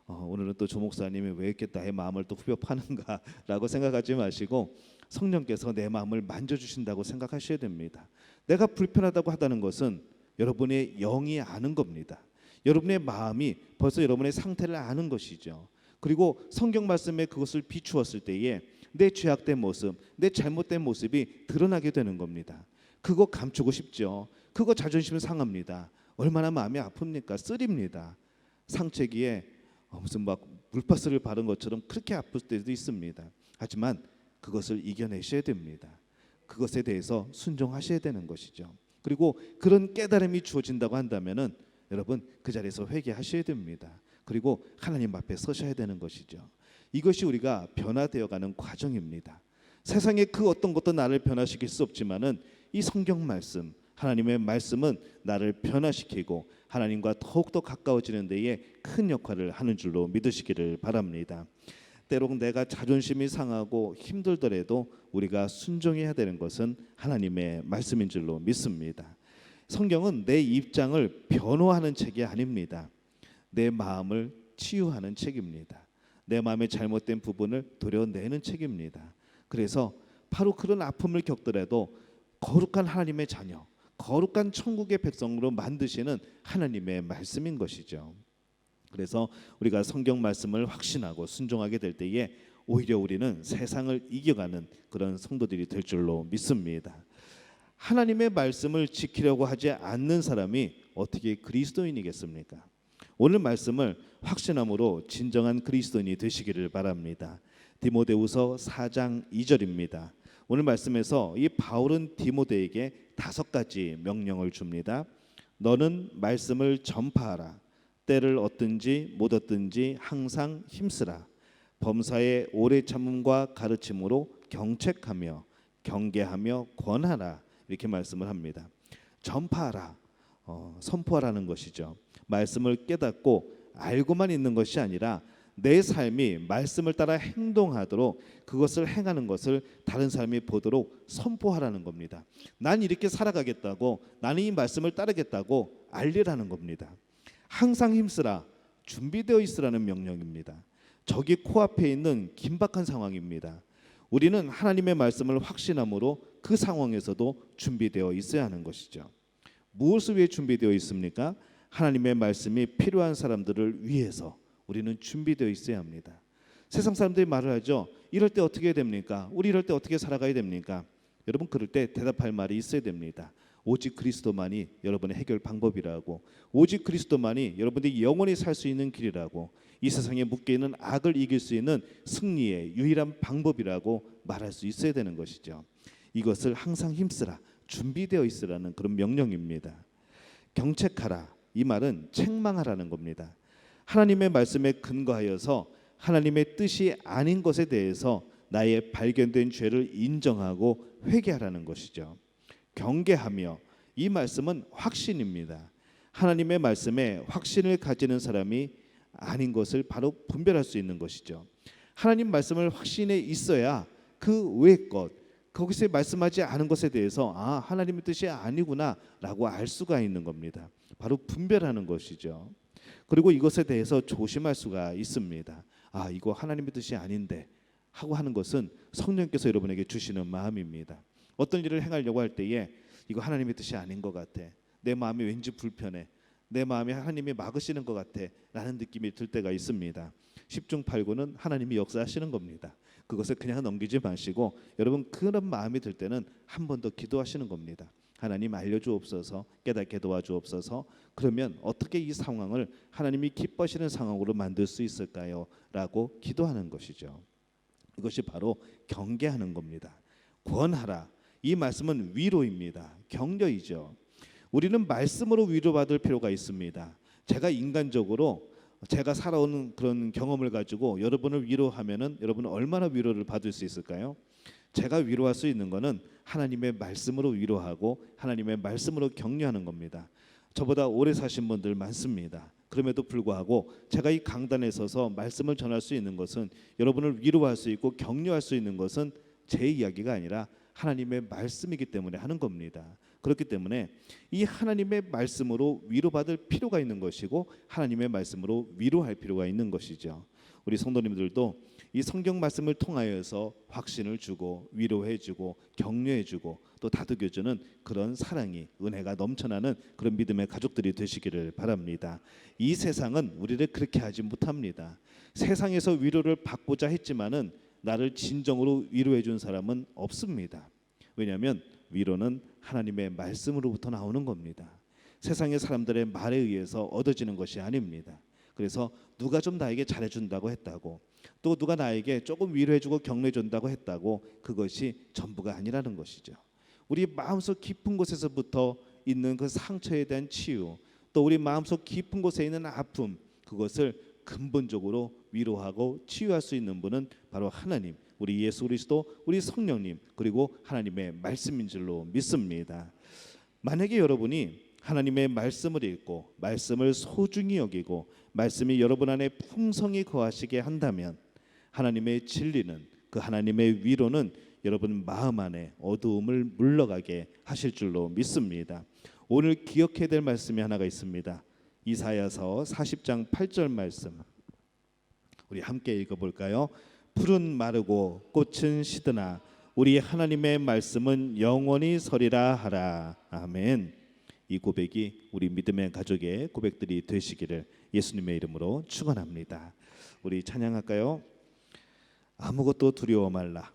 오늘은 또 조 목사님이 왜 이렇게 나의 마음을 또 후벼 파는가라고 생각하지 마시고 성령께서 내 마음을 만져주신다고 생각하셔야 됩니다. 내가 불편하다고 하다는 것은 여러분의 영이 아는 겁니다. 여러분의 마음이 벌써 여러분의 상태를 아는 것이죠. 그리고 성경 말씀에 그것을 비추었을 때에 내 죄악된 모습, 내 잘못된 모습이 드러나게 되는 겁니다. 그거 감추고 싶죠. 그거 자존심 상합니다. 얼마나 마음이 아픕니까? 쓰립니다. 상체기에 무슨 막 물파스를 바른 것처럼 그렇게 아플 때도 있습니다. 하지만 그것을 이겨내셔야 됩니다. 그것에 대해서 순종하셔야 되는 것이죠. 그리고 그런 깨달음이 주어진다고 한다면은 여러분 그 자리에서 회개하셔야 됩니다. 그리고 하나님 앞에 서셔야 되는 것이죠. 이것이 우리가 변화되어가는 과정입니다. 세상의 그 어떤 것도 나를 변화시킬 수 없지만은 이 성경 말씀, 하나님의 말씀은 나를 변화시키고 하나님과 더욱더 가까워지는 데에 큰 역할을 하는 줄로 믿으시기를 바랍니다. 때론 내가 자존심이 상하고 힘들더라도 우리가 순종해야 되는 것은 하나님의 말씀인 줄로 믿습니다. 성경은 내 입장을 변호하는 책이 아닙니다. 내 마음을 치유하는 책입니다. 내 마음의 잘못된 부분을 도려내는 책입니다. 그래서 바로 그런 아픔을 겪더라도 거룩한 하나님의 자녀, 거룩한 천국의 백성으로 만드시는 하나님의 말씀인 것이죠. 그래서 우리가 성경 말씀을 확신하고 순종하게 될 때에 오히려 우리는 세상을 이겨가는 그런 성도들이 될 줄로 믿습니다. 하나님의 말씀을 지키려고 하지 않는 사람이 어떻게 그리스도인이겠습니까? 오늘 말씀을 확신함으로 진정한 그리스도인이 되시기를 바랍니다. 디모데후서 4장 2절입니다. 오늘 말씀에서 이 바울은 디모데에게 5가지 명령을 줍니다. 너는 말씀을 전파하라. 때를 얻든지 못 얻든지 항상 힘쓰라. 범사의 오래 참음과 가르침으로 경책하며 경계하며 권하라. 이렇게 말씀을 합니다. 전파하라, 선포하라는 것이죠. 말씀을 깨닫고 알고만 있는 것이 아니라 내 삶이 말씀을 따라 행동하도록 그것을 행하는 것을 다른 사람이 보도록 선포하라는 겁니다. 난 이렇게 살아가겠다고, 나는 이 말씀을 따르겠다고 알리라는 겁니다. 항상 힘쓰라, 준비되어 있으라는 명령입니다. 저기 코앞에 있는 긴박한 상황입니다. 우리는 하나님의 말씀을 확신함으로 그 상황에서도 준비되어 있어야 하는 것이죠. 무엇을 위해 준비되어 있습니까? 하나님의 말씀이 필요한 사람들을 위해서 우리는 준비되어 있어야 합니다. 세상 사람들이 말을 하죠. 이럴 때 어떻게 해야 됩니까? 우리 이럴 때 어떻게 살아가야 됩니까? 여러분 그럴 때 대답할 말이 있어야 됩니다. 오직 그리스도만이 여러분의 해결 방법이라고, 오직 그리스도만이 여러분들이 영원히 살 수 있는 길이라고, 이 세상에 묶여 있는 악을 이길 수 있는 승리의 유일한 방법이라고 말할 수 있어야 되는 것이죠. 이것을 항상 힘쓰라, 준비되어 있으라는 그런 명령입니다. 경책하라, 이 말은 책망하라는 겁니다. 하나님의 말씀에 근거하여서 하나님의 뜻이 아닌 것에 대해서 나의 발견된 죄를 인정하고 회개하라는 것이죠. 경계하며, 이 말씀은 확신입니다. 하나님의 말씀에 확신을 가지는 사람이 아닌 것을 바로 분별할 수 있는 것이죠. 하나님 말씀을 확신에 있어야 그 외의 것, 거기서 말씀하지 않은 것에 대해서 하나님의 뜻이 아니구나 라고 알 수가 있는 겁니다. 바로 분별하는 것이죠. 그리고 이것에 대해서 조심할 수가 있습니다. 이거 하나님의 뜻이 아닌데 하고 하는 것은 성령께서 여러분에게 주시는 마음입니다. 어떤 일을 행하려고 할 때에 이거 하나님의 뜻이 아닌 것 같아, 내 마음이 왠지 불편해, 내 마음에 하나님이 막으시는 것 같아 라는 느낌이 들 때가 있습니다. 10중 8구는 하나님이 역사하시는 겁니다. 그것을 그냥 넘기지 마시고 여러분 그런 마음이 들 때는 한 번 더 기도하시는 겁니다. 하나님 알려주옵소서, 깨닫게 도와주옵소서. 그러면 어떻게 이 상황을 하나님이 기뻐하시는 상황으로 만들 수 있을까요? 라고 기도하는 것이죠. 이것이 바로 경계하는 겁니다. 권하라, 이 말씀은 위로입니다. 격려이죠. 우리는 말씀으로 위로받을 필요가 있습니다. 제가 인간적으로 제가 살아온 그런 경험을 가지고 여러분을 위로하면은 여러분은 얼마나 위로를 받을 수 있을까요? 제가 위로할 수 있는 것은 하나님의 말씀으로 위로하고 하나님의 말씀으로 격려하는 겁니다. 저보다 오래 사신 분들 많습니다. 그럼에도 불구하고 제가 이 강단에 서서 말씀을 전할 수 있는 것은 여러분을 위로할 수 있고 격려할 수 있는 것은 제 이야기가 아니라 하나님의 말씀이기 때문에 하는 겁니다. 그렇기 때문에 이 하나님의 말씀으로 위로받을 필요가 있는 것이고 하나님의 말씀으로 위로할 필요가 있는 것이죠. 우리 성도님들도 이 성경 말씀을 통하여서 확신을 주고 위로해주고 격려해주고 또 다독여주는 그런 사랑이 은혜가 넘쳐나는 그런 믿음의 가족들이 되시기를 바랍니다. 이 세상은 우리를 그렇게 하지 못합니다. 세상에서 위로를 받고자 했지만은 나를 진정으로 위로해 준 사람은 없습니다. 왜냐하면 위로는 하나님의 말씀으로부터 나오는 겁니다. 세상의 사람들의 말에 의해서 얻어지는 것이 아닙니다. 그래서 누가 좀 나에게 잘해준다고 했다고 또 누가 나에게 조금 위로해주고 격려해준다고 했다고 그것이 전부가 아니라는 것이죠. 우리 마음속 깊은 곳에서부터 있는 그 상처에 대한 치유 또 우리 마음속 깊은 곳에 있는 아픔 그것을 근본적으로 위로하고 치유할 수 있는 분은 바로 하나님 우리 예수 그리스도 우리 성령님 그리고 하나님의 말씀인 줄로 믿습니다. 만약에 여러분이 하나님의 말씀을 읽고 말씀을 소중히 여기고 말씀이 여러분 안에 풍성히 거하시게 한다면 하나님의 진리는 그 하나님의 위로는 여러분 마음 안에 어두움을 물러가게 하실 줄로 믿습니다. 오늘 기억해야 될 말씀이 하나가 있습니다. 이사야서 40장 8절 말씀 우리 함께 읽어볼까요? 풀은 마르고 꽃은 시드나 우리 하나님의 말씀은 영원히 서리라 하라. 아멘. 이 고백이 우리 믿음의 가족의 고백들이 되시기를 예수님의 이름으로 축원합니다. 우리 찬양할까요? 아무것도 두려워 말라.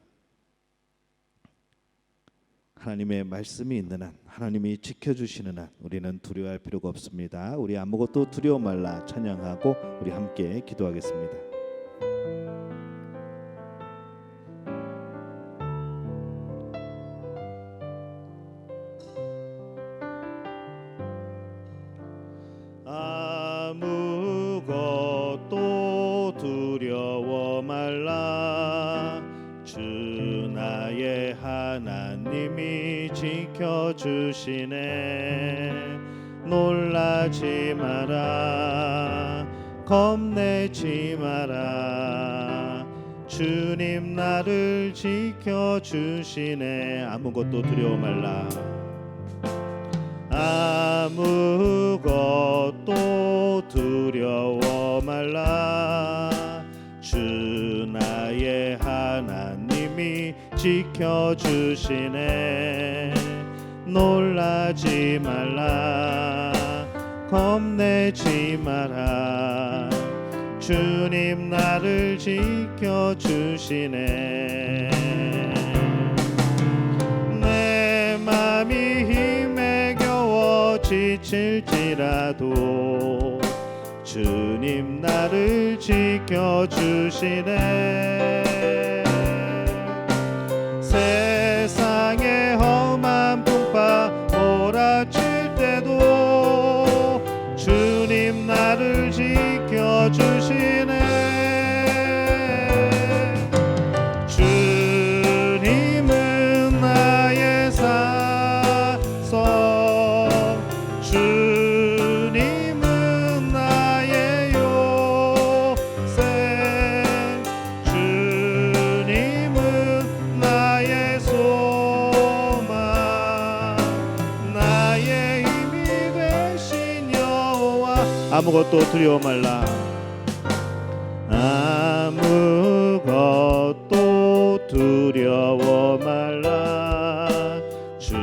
하나님의 말씀이 있는 한 하나님이 지켜주시는 한 우리는 두려워할 필요가 없습니다. 우리 아무것도 두려워 말라 찬양하고 우리 함께 기도하겠습니다. 아무것도 두려워 말라 주 나의 하나님이 지켜주시네 놀라지 마라 겁내지 마라 주님 나를 지켜주시네 아무것도 두려워 말라 아무것도 두려워 말라 주 나의 하나님이 지켜주시네 놀라지 말라 겁내지 마라 주님 나를 지켜주시네 내 맘이 힘에 겨워 지칠지라도 주님 나를 지켜주시네 세상의 험한 풍파 몰아칠 때도 주님 나를 지켜주시네 주님은 나의 사성 주님은 나의 요새 주님은 나의 소망 나의 힘이 되신 여호와 아무것도 두려워 말라 아무것도 두려워 말라 주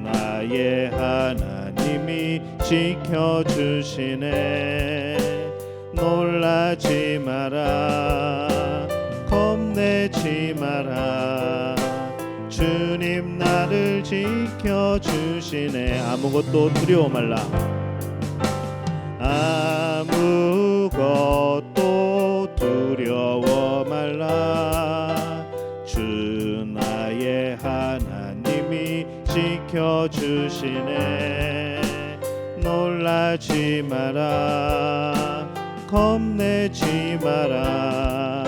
나의 하나님이 지켜주시네 놀라지 마라 겁내지 마라 주님 나를 지켜주시네 아무것도 두려워 말라 아무것도 두려워 말라 주 나의 하나님이 지켜주시네 놀라지 마라 겁내지 마라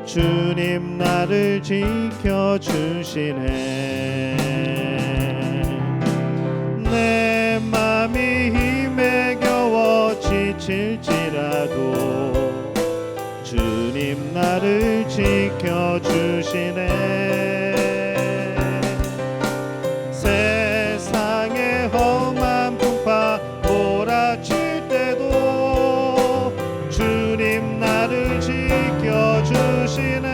주님 나를 지켜주시네 내 맘이 힘에 겨워 지칠지라도 주님 나를 지켜주시네 세상의 험한 풍파 몰아칠 때도 주님 나를 지켜주시네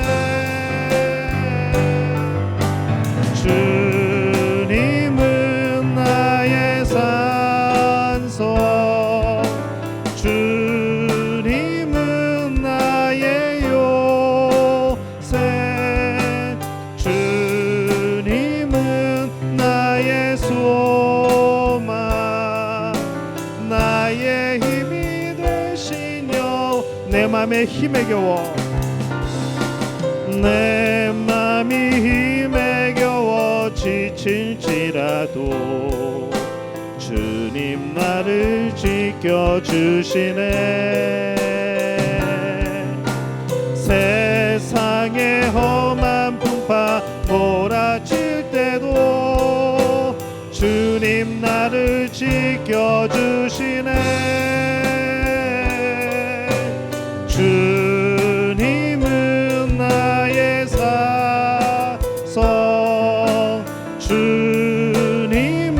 주님은 나의 산소 주님은 나의 요새 주님은 나의 소망 나의 힘이 되시며 내 맘에 힘에 겨워 내 맘이 힘에 겨워 지칠지라도 주님 나를 지켜주시네 세상의 험한 풍파 몰아칠 때도 주님 나를 지켜주시네 주님은 나의 사성 주님은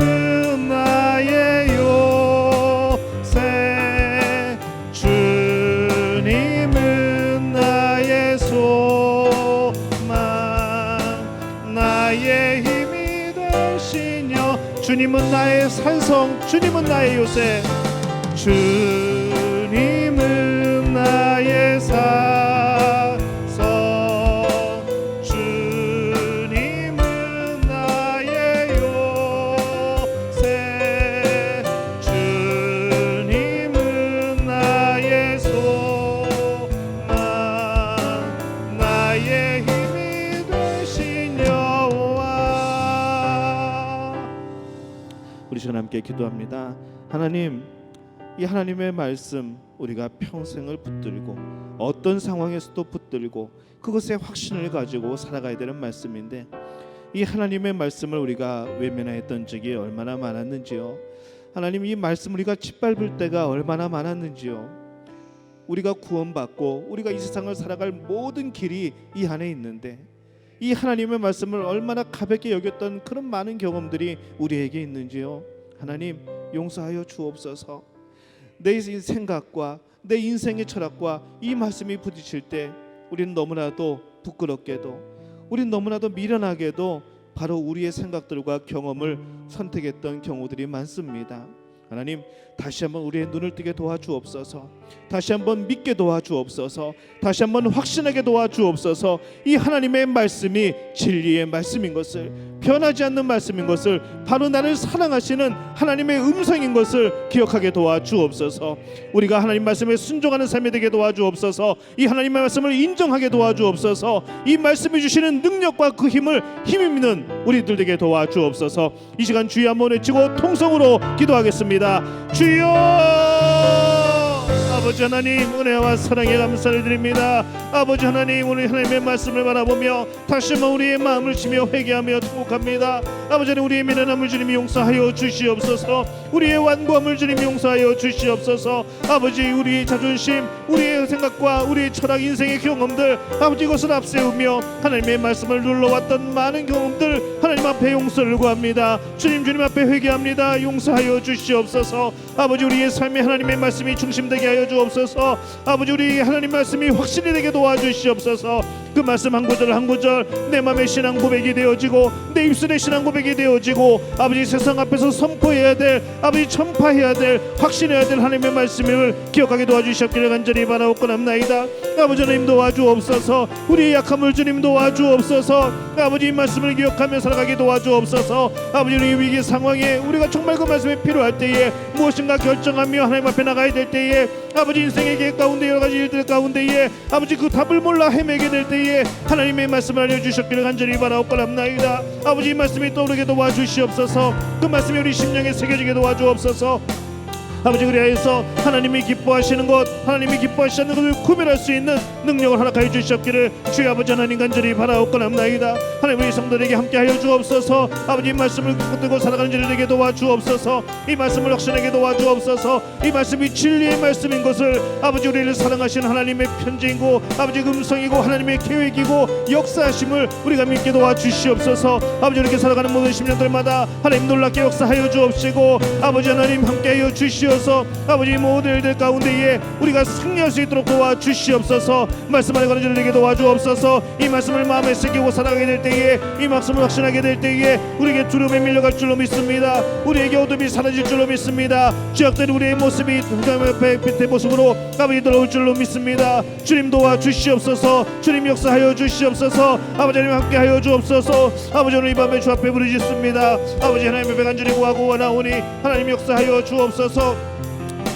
나의 요새 주님은 나의 소망 나의 힘이 되시며 주님은 나의 산성 주님은 나의 요새 주님은 나의 사성 주님은 나의 요새 주님은 나의 소망 나의 힘이 되신 여호와 우리 시간 함께 기도합니다. 하나님 이 하나님의 말씀 우리가 평생을 붙들고 어떤 상황에서도 붙들고 그것에 확신을 가지고 살아가야 되는 말씀인데 이 하나님의 말씀을 우리가 외면했던 적이 얼마나 많았는지요. 하나님 이 말씀 우리가 짓밟을 때가 얼마나 많았는지요. 우리가 구원받고 우리가 이 세상을 살아갈 모든 길이 이 안에 있는데 이 하나님의 말씀을 얼마나 가볍게 여겼던 그런 많은 경험들이 우리에게 있는지요. 하나님 용서하여 주옵소서. 내 생각과 내 인생의 철학과 이 말씀이 부딪힐 때 우리는 너무나도 부끄럽게도 우리는 너무나도 미련하게도 바로 우리의 생각들과 경험을 선택했던 경우들이 많습니다. 하나님 다시 한번 우리의 눈을 뜨게 도와주옵소서. 다시 한번 믿게 도와주옵소서. 다시 한번 확신하게 도와주옵소서. 이 하나님의 말씀이 진리의 말씀인 것을 변하지 않는 말씀인 것을 바로 나를 사랑하시는 하나님의 음성인 것을 기억하게 도와주옵소서. 우리가 하나님 말씀에 순종하는 삶이 되게 도와주옵소서. 이 하나님의 말씀을 인정하게 도와주옵소서. 이 말씀이 주시는 능력과 그 힘을 힘입는 우리들 되게 도와주옵소서. 이 시간 주여 한번 외치고 통성으로 기도하겠습니다. 주여 아버지 하나님 은혜와 사랑에 감사를 드립니다. 아버지 하나님 오늘 하나님의 말씀을 바라보며 다시 한번 우리의 마음을 치며 회개하며 통곡합니다. 아버지 하나님 우리의 미련함을 주님이 용서하여 주시옵소서. 우리의 완고함을 주님이 용서하여 주시옵소서. 아버지 우리의 자존심 우리의 생각과 우리의 철학 인생의 경험들 아버지 이것을 앞세우며 하나님의 말씀을 눌러왔던 많은 경험들 하나님 앞에 용서를 구합니다. 주님 앞에 회개합니다. 용서하여 주시옵소서. 아버지 우리의 삶에 하나님의 말씀이 중심되게 하여 주옵소서. 아버지 우리 하나님 말씀이 확실히 되게 도와주시옵소서. 그 말씀 한 구절 한 구절 내 마음의 신앙 고백이 되어지고 내 입술의 신앙 고백이 되어지고 아버지 세상 앞에서 선포해야 될 아버지 전파해야 될 확신해야 될 하나님의 말씀을 기억하게 도와주시옵기를 간절히 바라옵고나이다. 아버지 하나님 도와주옵소서. 우리의 약함을 주님 도와주옵소서. 아버지 이 말씀을 기억하며 살아가게 도와주옵소서. 아버지 우리 위기 상황에 우리가 정말 그 말씀이 필요할 때에 무엇인가 결정하며 하나님 앞에 나가야 될 때에 아버지 인생의 계획 가운데 여러 가지 일들 가운데에 아버지 그 답을 몰라 헤매게 될 때에 하나님의 말씀을 알려주셨기를 간절히 바라옵고나이다. 아버지 이 말씀이 떠오르게 도와주시옵소서. 그 말씀이 우리 심령에 새겨지게 도와주옵소서. 아버지 그리하여서 하나님이 기뻐하시는 것, 하나님이 기뻐하시지 않는 것을 구별할 수 있는 능력을 허락하여 주시옵기를 주의 아버지 하나님 간절히 바라옵고나옵나이다. 하나님 우리 성도들에게 함께하여 주옵소서. 아버지 이 말씀을 붙들고 살아가는 자들에게 도와주옵소서. 이 말씀을 확신하게 도와주옵소서. 이 말씀이 진리의 말씀인 것을 아버지 우리를 사랑하신 하나님의 편지이고 아버지 음성이고 하나님의 계획이고 역사하심을 우리가 믿게 도와주시옵소서. 아버지 이렇게 살아가는 모든 심령들마다 하나님 놀랍게 역사하여 주옵시고 아버지 하나님 함께하여 주시어서 아버지 모든 일들 가운데에 우리가 승리할 수 있도록 도와주시옵소서. 말씀 안에 가는 자들에게 도와주옵소서. 이 말씀을 마음에 새기고 살아가게 될 때에 이 말씀을 확신하게 될 때에 우리에게 두려움에 밀려갈 줄로 믿습니다. 우리에게 어둠이 사라질 줄로 믿습니다. 죄악된 우리의 모습이 빛의 모습으로 아버지 들어올 줄로 믿습니다. 주님 도와주시옵소서. 주님 역사하여 주시옵소서. 아버지 하나님 함께하여 주옵소서. 아버지 오늘 이 밤에 주 앞에 부르짖습니다. 아버지 하나님 앞에 간절히 구하고 원하오니 하나님 역사하여 주옵소서.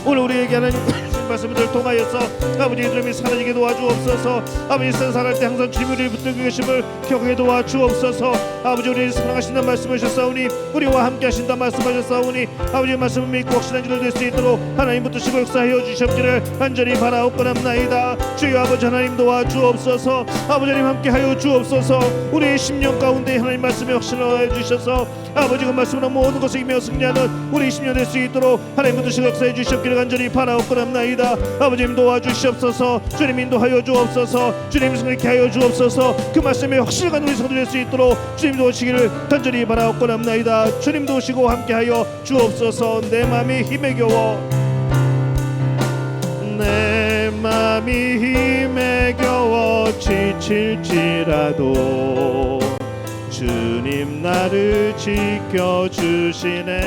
오늘 우리에게 하나님 말씀을 통하여서 아버지의 두려움이 사라지게 도와주옵소서. 아버지 살아갈 때 항상 주님 우리를 붙들고 계심을 기억하게 도와주옵소서. 아버지 우리를 사랑하신다는 말씀하셨사오니 우리와 함께 하신다 말씀하셨사오니 아버지의 말씀을 믿고 확신한 자들 될 수 있도록 하나님 붙드시고 역사하여 주시옵기를 간절히 바라옵고나옵나이다. 주여 아버지 하나님 도와주옵소서. 아버지 하나님 함께하여 주옵소서. 우리의 심령 가운데 하나님 말씀에 확신하여 주셔서 아버지 그 말씀으로 모든 것을 이겨 승리하는 우리 20년 될 수 있도록 하나님 붙드시고 역사해 주시옵기를 간절히 바라옵고나옵나이다. 아버지님 도와주시옵소서. 주님 인도하여 주옵소서. 주님 승리케 하여 주옵소서. 그 말씀에 확실한 우리 성도 될 수 있도록 주님 도우시기를 간절히 바라옵고나옵나이다. 주님 도우시고 함께하여 주옵소서. 내 마음이 힘에 겨워 내 마음이 힘에 겨워 지칠지라도 주님 나를 지켜주시네.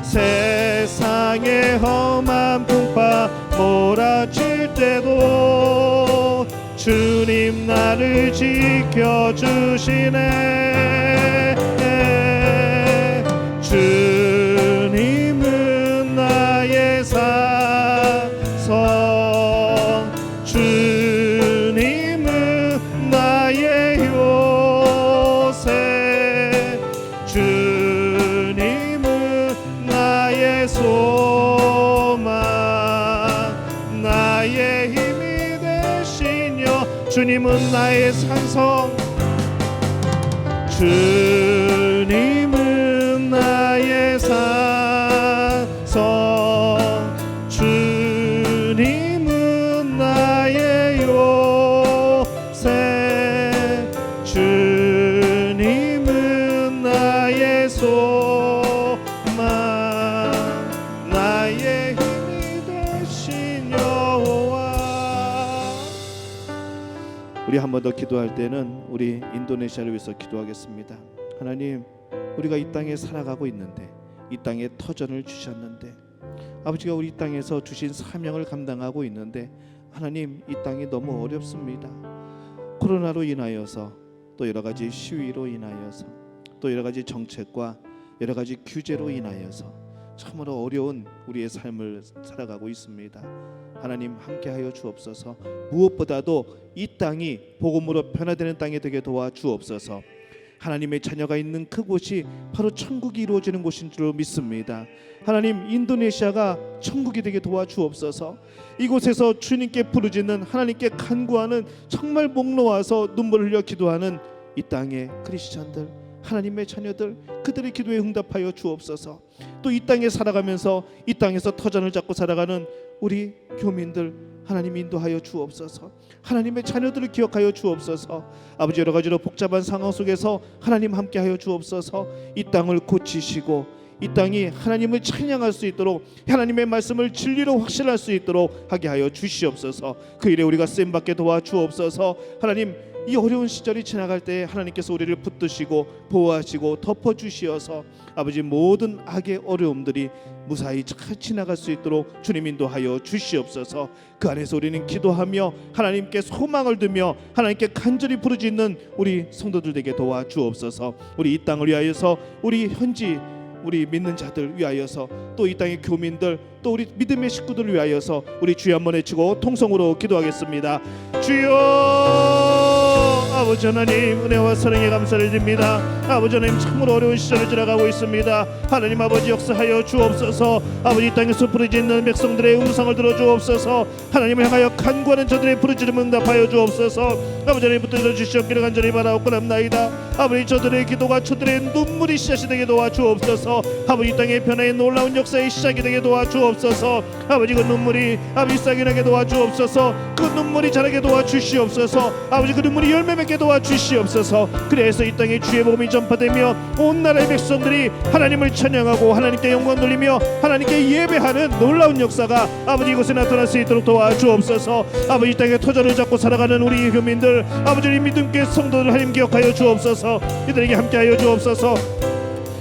세상의 험한 풍파 몰아칠 때도 주님 나를 지켜주시네. 주님은 나의 사성 주님은 나의 요새 주님은 나의 소망 나의 힘이 되시며 주님은 나의 산성 주님은 나의 산성 주님은 나의 요새 주님은 나의 소망 나의 힘이 되신 여호와. 우리 한 번 더 기도할 때는 우리 인도네시아를 위해서 기도하겠습니다. 하나님 우리가 이 땅에 살아가고 있는데 이 땅에 터전을 주셨는데 아버지가 우리 땅에서 주신 사명을 감당하고 있는데 하나님 이 땅이 너무 어렵습니다. 코로나로 인하여서 또 여러 가지 시위로 인하여서 또 여러 가지 정책과 여러 가지 규제로 인하여서 참으로 어려운 우리의 삶을 살아가고 있습니다. 하나님 함께하여 주옵소서. 무엇보다도 이 땅이 복음으로 변화되는 땅이 되게 도와주옵소서. 하나님의 자녀가 있는 그곳이 바로 천국이 이루어지는 곳인 줄 믿습니다. 하나님 인도네시아가 천국이 되게 도와주옵소서. 이곳에서 주님께 부르짖는 하나님께 간구하는 정말 목 놓아서 눈물을 흘려 기도하는 이 땅의 크리스천들 하나님의 자녀들 그들의 기도에 응답하여 주옵소서. 또 이 땅에 살아가면서 이 땅에서 터전을 잡고 살아가는 우리 교민들 하나님 인도하여 주옵소서. 하나님의 자녀들을 기억하여 주옵소서. 아버지 여러 가지로 복잡한 상황 속에서 하나님 함께하여 주옵소서. 이 땅을 고치시고 이 땅이 하나님을 찬양할 수 있도록 하나님의 말씀을 진리로 확신할 수 있도록 하게 하여 주시옵소서. 그 일에 우리가 쓰임받게 도와주옵소서. 하나님 이 어려운 시절이 지나갈 때 하나님께서 우리를 붙드시고 보호하시고 덮어주시어서 아버지 모든 악의 어려움들이 무사히 잘 지나갈 수 있도록 주님 인도하여 주시옵소서. 그 안에서 우리는 기도하며 하나님께 소망을 두며 하나님께 간절히 부르짖는 우리 성도들 되게 도와주옵소서. 우리 이 땅을 위하여서 우리 현지 우리 믿는 자들 위하여서 또 이 땅의 교민들 또 우리 믿음의 식구들을 위하여서 우리 주여 한번 외치고 통성으로 기도하겠습니다. 주여 아버지 하나님 은혜와 사랑에 감사를 드립니다. 아버지 하나님 참으로 어려운 시절을 지나가고 있습니다. 하나님 아버지 역사하여 주옵소서. 아버지 이 땅에서 부르짖는 백성들의 음성을 들어주옵소서. 하나님을 향하여 간구하는 저들의 부르짖음 응답하여 주옵소서. 아버지 하나님 붙들어 주시옵기를 간절히 바라옵나이다. 아버지 저들의 기도가 저들의 눈물이 씨앗이 되게 도와주옵소서. 아버지 이 땅의 변화의 놀라운 역사의 시작이 되게 도와주옵소서. 아버지 그 눈물이 아버지 싹이 나게 도와주옵소서. 그 눈물이 자라게 도와주시옵소서. 아버지 그 눈물이 열매 맺게 도와주시옵소서. 그래서 이 땅에 주의 복음이 전파되며 온 나라의 백성들이 하나님을 찬양하고 하나님께 영광 돌리며 하나님께 예배하는 놀라운 역사가 아버지 이곳에 나타날 수 있도록 도와주옵소서. 아버지 이 땅에 터전을 잡고 살아가는 우리 교민들 아버지 우리 믿음교회 성도들 하나님 기억하여 주옵소서. 이들에게 함께하여 주옵소서.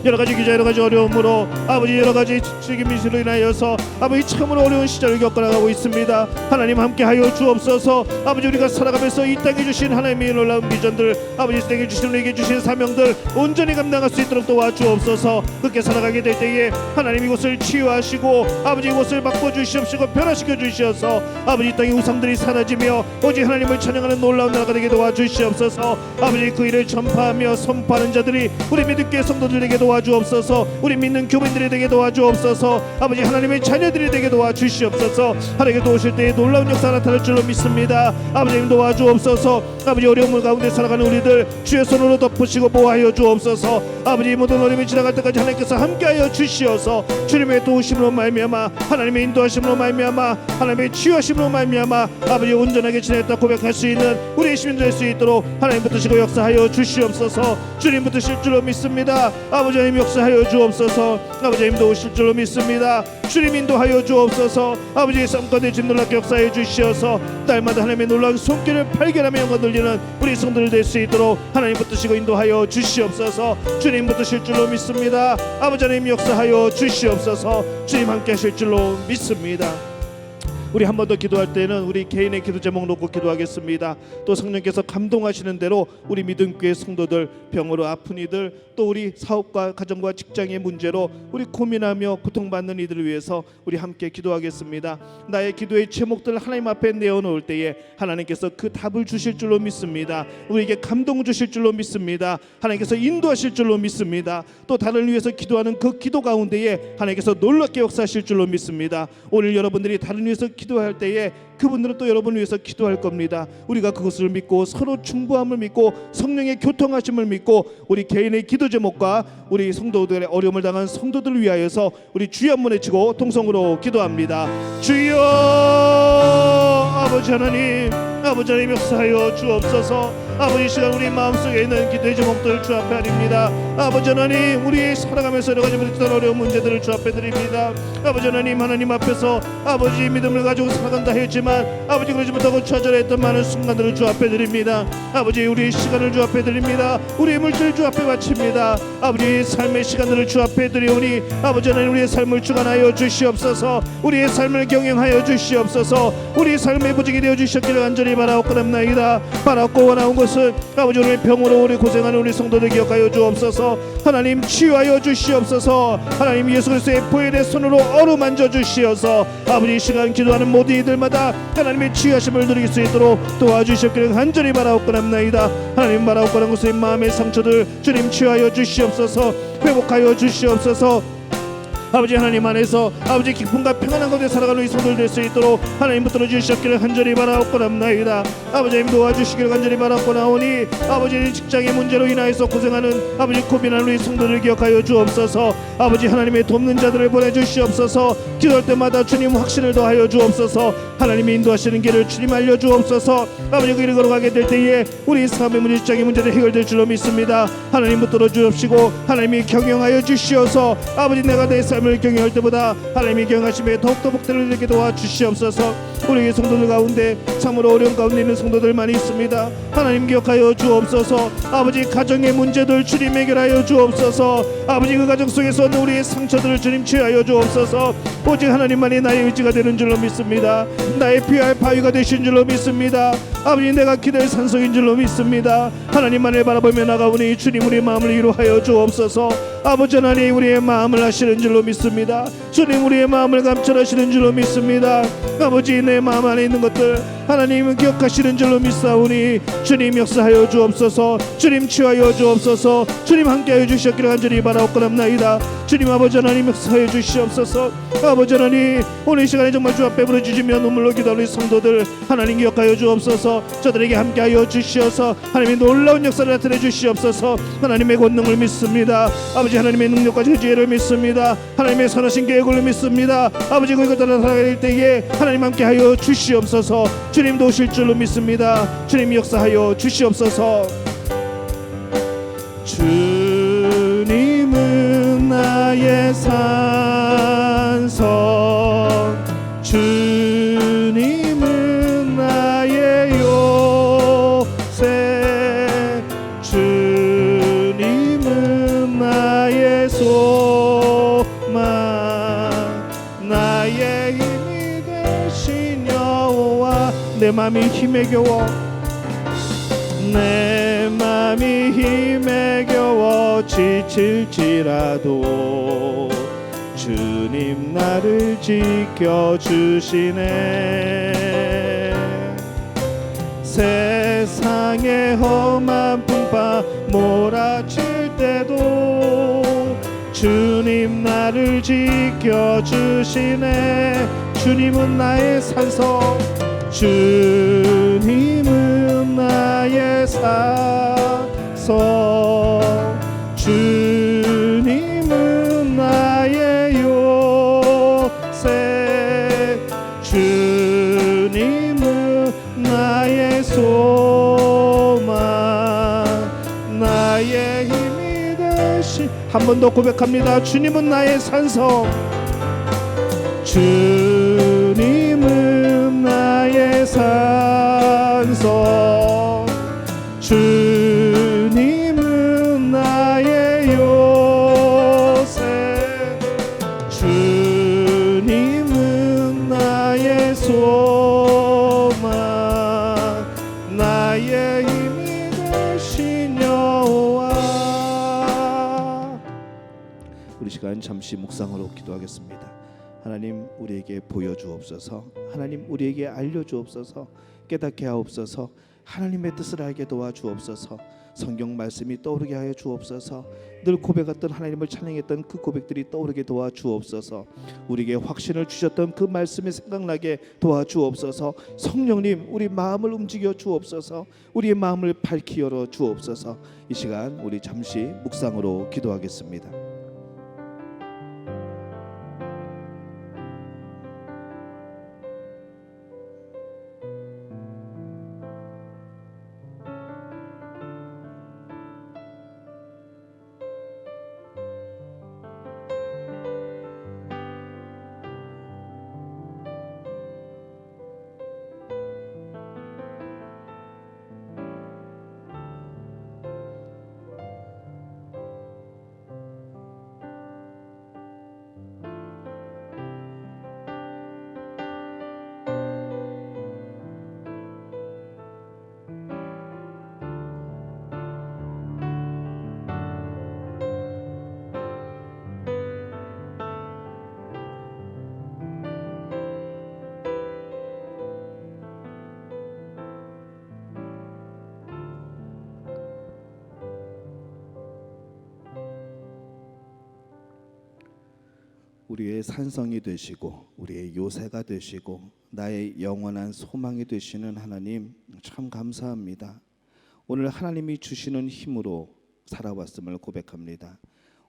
여러가지 기자 여러가지 어려움으로 아버지 여러가지 책임이시로 인하여서 아버지 참으로 어려운 시절을 겪어나가고 있습니다. 하나님 함께하여 주옵소서. 아버지 우리가 살아가면서 이 땅에 주신 하나님의 놀라운 비전들 아버지 이 땅에 주신 우리에게 주신 사명들 온전히 감당할 수 있도록 도와주옵소서. 그렇게 살아가게 될 때에 하나님 이곳을 치유하시고 아버지 이곳을 바꿔주시옵시고 변화시켜 주시어서 아버지 이 땅의 우상들이 사라지며 오직 하나님을 찬양하는 놀라운 나라가 되게 도와주시옵소서. 아버지 그 일을 전파하며 선포하는 자들이 우리 믿음교회 성도들에게 도와주옵소서. 우리 믿는 교민들이 되게 도와주옵소서. 아버지 하나님의 자녀들이 되게 도와주시옵소서. 하나님께 도우실 때에 놀라운 역사 나타날 줄로 믿습니다. 아버지님 도와주옵소서. 아버지 어려움을 가운데 살아가는 우리들 주의 손으로 덮으시고 보호하여 주옵소서. 아버지 모든 어려움이 지나갈 때까지 하나님께서 함께하여 주시어서 주님의 도우심으로 말미암아 하나님의 인도하심으로 말미암아 하나님의 치유하심으로 말미암아 아버지 온전하게 지냈다 고백할 수 있는 우리의 시민들 될 수 있도록 하나님 붙드시고 역사하여 주시옵소서. 주님 붙드실 줄로 믿습니다. 아버지 하나님 역사하여 주옵소서. 아버지 하나님 도우실 줄로 믿습니다. 주님 인도하여 주옵소서. 아버지의 삶 가운데 주님 놀랍게 역사해 주시어서 날마다 하나님의 놀라운 손길을 발견하며 영광 돌리는 우리 성도들 될 수 있도록 하나님 붙드시고 인도하여 주시옵소서. 주님 붙드실 줄로 믿습니다. 아버지 하나님 역사하여 주시옵소서. 주님 함께 하실 줄로 믿습니다. 우리 한 번 더 기도할 때는 우리 개인의 기도 제목 놓고 기도하겠습니다. 또 성령께서 감동하시는 대로 우리 믿음교회 성도들 병으로 아픈 이들 또 우리 사업과 가정과 직장의 문제로 우리 고민하며 고통받는 이들을 위해서 우리 함께 기도하겠습니다. 나의 기도의 제목들 하나님 앞에 내어놓을 때에 하나님께서 그 답을 주실 줄로 믿습니다. 우리에게 감동 주실 줄로 믿습니다. 하나님께서 인도하실 줄로 믿습니다. 또 다른 위해서 기도하는 그 기도 가운데에 하나님께서 놀랍게 역사하실 줄로 믿습니다. 오늘 여러분들이 다른 위해서 기도할 때에 그분들은 또 여러분을 위해서 기도할 겁니다. 우리가 그것을 믿고 서로 중보함을 믿고 성령의 교통하심을 믿고 우리 개인의 기도 제목과 우리 성도들의 어려움을 당한 성도들을 위하여서 우리 주여 한번 외치고 통성으로 기도합니다. 주여 아버지 하나님 아버지 하나님 역사하여 주옵소서. 아버지 시간 우리 마음속에 있는 기도의 제목들 주 앞에 아닙니다. 아버지 하나님 우리 살아가면서 여러 가지 부딪히는 어려운 문제들을 주 앞에 드립니다. 아버지 하나님 하나님 앞에서 아버지 믿음을 가지고 살아간다 했지만 아버지 그러지 못하고 좌절했던 많은 순간들을 주 앞에 드립니다. 아버지 우리의 시간을 주 앞에 드립니다. 우리의 물질을 주 앞에 바칩니다. 아버지 삶의 시간들을 주 앞에 드리오니 아버지 하나님 우리의 삶을 주관하여 주시옵소서. 우리의 삶을 경영하여 주시옵소서. 우리의 삶의 보직이 되어 주셨기를 간절히 바라옵나이다. 바라옵고 원하온 것은 아버지 우리의 병으로 우리 고생하는 우리 성도들 기억하여 주옵소서. 하나님 치유하여 주시옵소서. 하나님 예수 그리스도의 보혈의 손으로 어루만져 주시어서 아버지 이 시간 기도하는 모든 이들마다 하나님의 치유하심을 누릴 수 있도록 도와주시옵기를 간절히 바라옵나이다. 하나님 바라옵고는 것의 마음의 상처들 주님 치유하여 주시옵소서. 회복하여 주시옵소서. 아버지 하나님 안에서 아버지 기쁨과 평안한 가운데 살아가는 우리 성도들 될 수 있도록 하나님 붙들어 주시옵기를 간절히 바라옵나이다. 아버지 하나님 도와주시기를 간절히 바라옵나오니 아버지 직장의 문제로 인하여서 고생하는 아버지 고민하는 우리 성도들 기억하여 주옵소서. 아버지 하나님의 돕는 자들을 보내주시옵소서. 기도할 때마다 주님 확신을 더하여 주옵소서. 하나님이 인도하시는 길을 주님 알려주옵소서. 아버지 그 길을 걸어가게 될 때에 우리 삶의 문제 직장의 문제를 해결될 줄로 믿습니다. 하나님 붙들어 주옵시고 하나님이 경영하여 주시어서 아버지 내가 내 삶을 경영할 때보다 하나님이 경영하심에 더욱더 복들을 이루게 도와주시옵소서. 우리 성도들 가운데 참으로 어려운 가운데 있는 성도들 많이 있습니다. 하나님 기억하여 주옵소서. 아버지 가정의 문제들 주님 해결하여 주옵소서. 아버지 그 가정 속에서 있는 우리의 상처들을 주님 치유하여 주옵소서. 오직 하나님만이 나의 의지가 되는 줄로 믿습니다. 나의 피할 바위가 되신 줄로 믿습니다. 아버지 내가 기도의 산성인 줄로 믿습니다. 하나님만을 바라보며 나가오니 주님 우리의 마음을 위로하여 주옵소서. 아버지 하나님 우리의 마음을 아시는 줄로 믿습니다. 주님 우리의 마음을 감찰하시는 줄로 믿습니다. 아버지 내 마음 안에 있는 것들 하나님은 기억하시는 줄로 믿사오니 주님 역사하여 주옵소서. 주님 치유하여 주옵소서. 주님 함께하여 주시옵기를 간절히 바라옵나이다. 주님 아버지 하나님 역사하여 주시옵소서. 아버지 하나님 오늘 이 시간에 정말 주 앞에 부르짖으며 눈물로 기도하는 성도들 하나님 기억하여 주옵소서. 저들에게 함께하여 주시어서 하나님의 놀라운 역사를 나타내 주시옵소서. 하나님의 권능을 믿습니다. 아버지 하나님의 능력과 지혜를 믿습니다. 하나님의 선하신 계획을 믿습니다. 아버지 그것 따라 살아갈 때에 하나님 함께하여 주시옵소서. 주님도 오실 줄로 믿습니다. 주님 역사하여 주시옵소서. 주님은 나의 산성, 주님은 나의 요새, 주님은 나의 소망, 나의 힘이 되신 여호와. 내 맘이 힘에 겨워, 내 맘이 힘에 겨워 지칠지라도 주님 나를 지켜주시네. 세상의 험한 풍파 몰아칠 때도 주님 나를 지켜주시네. 주님은 나의 산성, 주님은 나의 산성, 주님은 나의 요새, 주님은 나의 소망, 나의 힘이 되시. 한 번 더 고백합니다. 주님은 나의 산성, 주님은 나의 산성, 주님은 나의 요새, 주님은 나의 소망, 나의 힘이 되신 여호와. 우리 시간 잠시 묵상으로 기도하겠습니다. 하나님 우리에게 보여주옵소서. 하나님 우리에게 알려주옵소서. 깨닫게 하옵소서. 하나님의 뜻을 알게 도와주옵소서. 성경 말씀이 떠오르게 하여 주옵소서. 늘 고백했던 하나님을 찬양했던 그 고백들이 떠오르게 도와주옵소서. 우리에게 확신을 주셨던 그 말씀이 생각나게 도와주옵소서. 성령님 우리 마음을 움직여 주옵소서. 우리의 마음을 밝히 열어 주옵소서. 이 시간 우리 잠시 묵상으로 기도하겠습니다. 우리의 산성이 되시고 우리의 요새가 되시고 나의 영원한 소망이 되시는 하나님 참 감사합니다. 오늘 하나님이 주시는 힘으로 살아왔음을 고백합니다.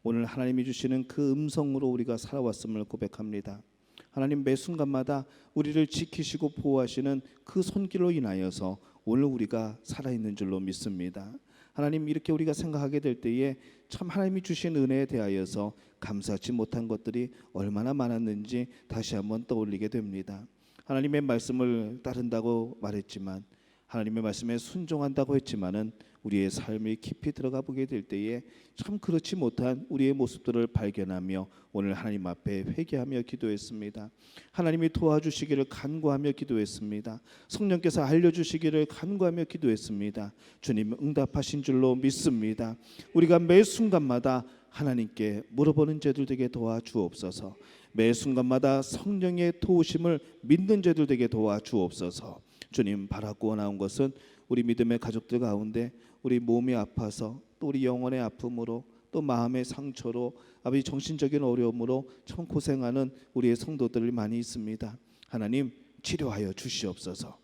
오늘 하나님이 주시는 그 음성으로 우리가 살아왔음을 고백합니다. 하나님 매 순간마다 우리를 지키시고 보호하시는 그 손길로 인하여서 오늘 우리가 살아있는 줄로 믿습니다. 하나님 이렇게 우리가 생각하게 될 때에 참 하나님이 주신 은혜에 대하여서 감사하지 못한 것들이 얼마나 많았는지 다시 한번 떠올리게 됩니다. 하나님의 말씀을 따른다고 말했지만 하나님의 말씀에 순종한다고 했지만은 우리의 삶이 깊이 들어가 보게 될 때에 참 그렇지 못한 우리의 모습들을 발견하며 오늘 하나님 앞에 회개하며 기도했습니다. 하나님이 도와주시기를 간구하며 기도했습니다. 성령께서 알려주시기를 간구하며 기도했습니다. 주님 응답하신 줄로 믿습니다. 우리가 매 순간마다 하나님께 물어보는 자들 되게 도와주옵소서. 매 순간마다 성령의 도우심을 믿는 자들 되게 도와주옵소서. 주님 바라고 나온 것은 우리 믿음의 가족들 가운데 우리 몸이 아파서 또 우리 영혼의 아픔으로 또 마음의 상처로 아버지 정신적인 어려움으로 참 고생하는 우리의 성도들이 많이 있습니다. 하나님 치료하여 주시옵소서.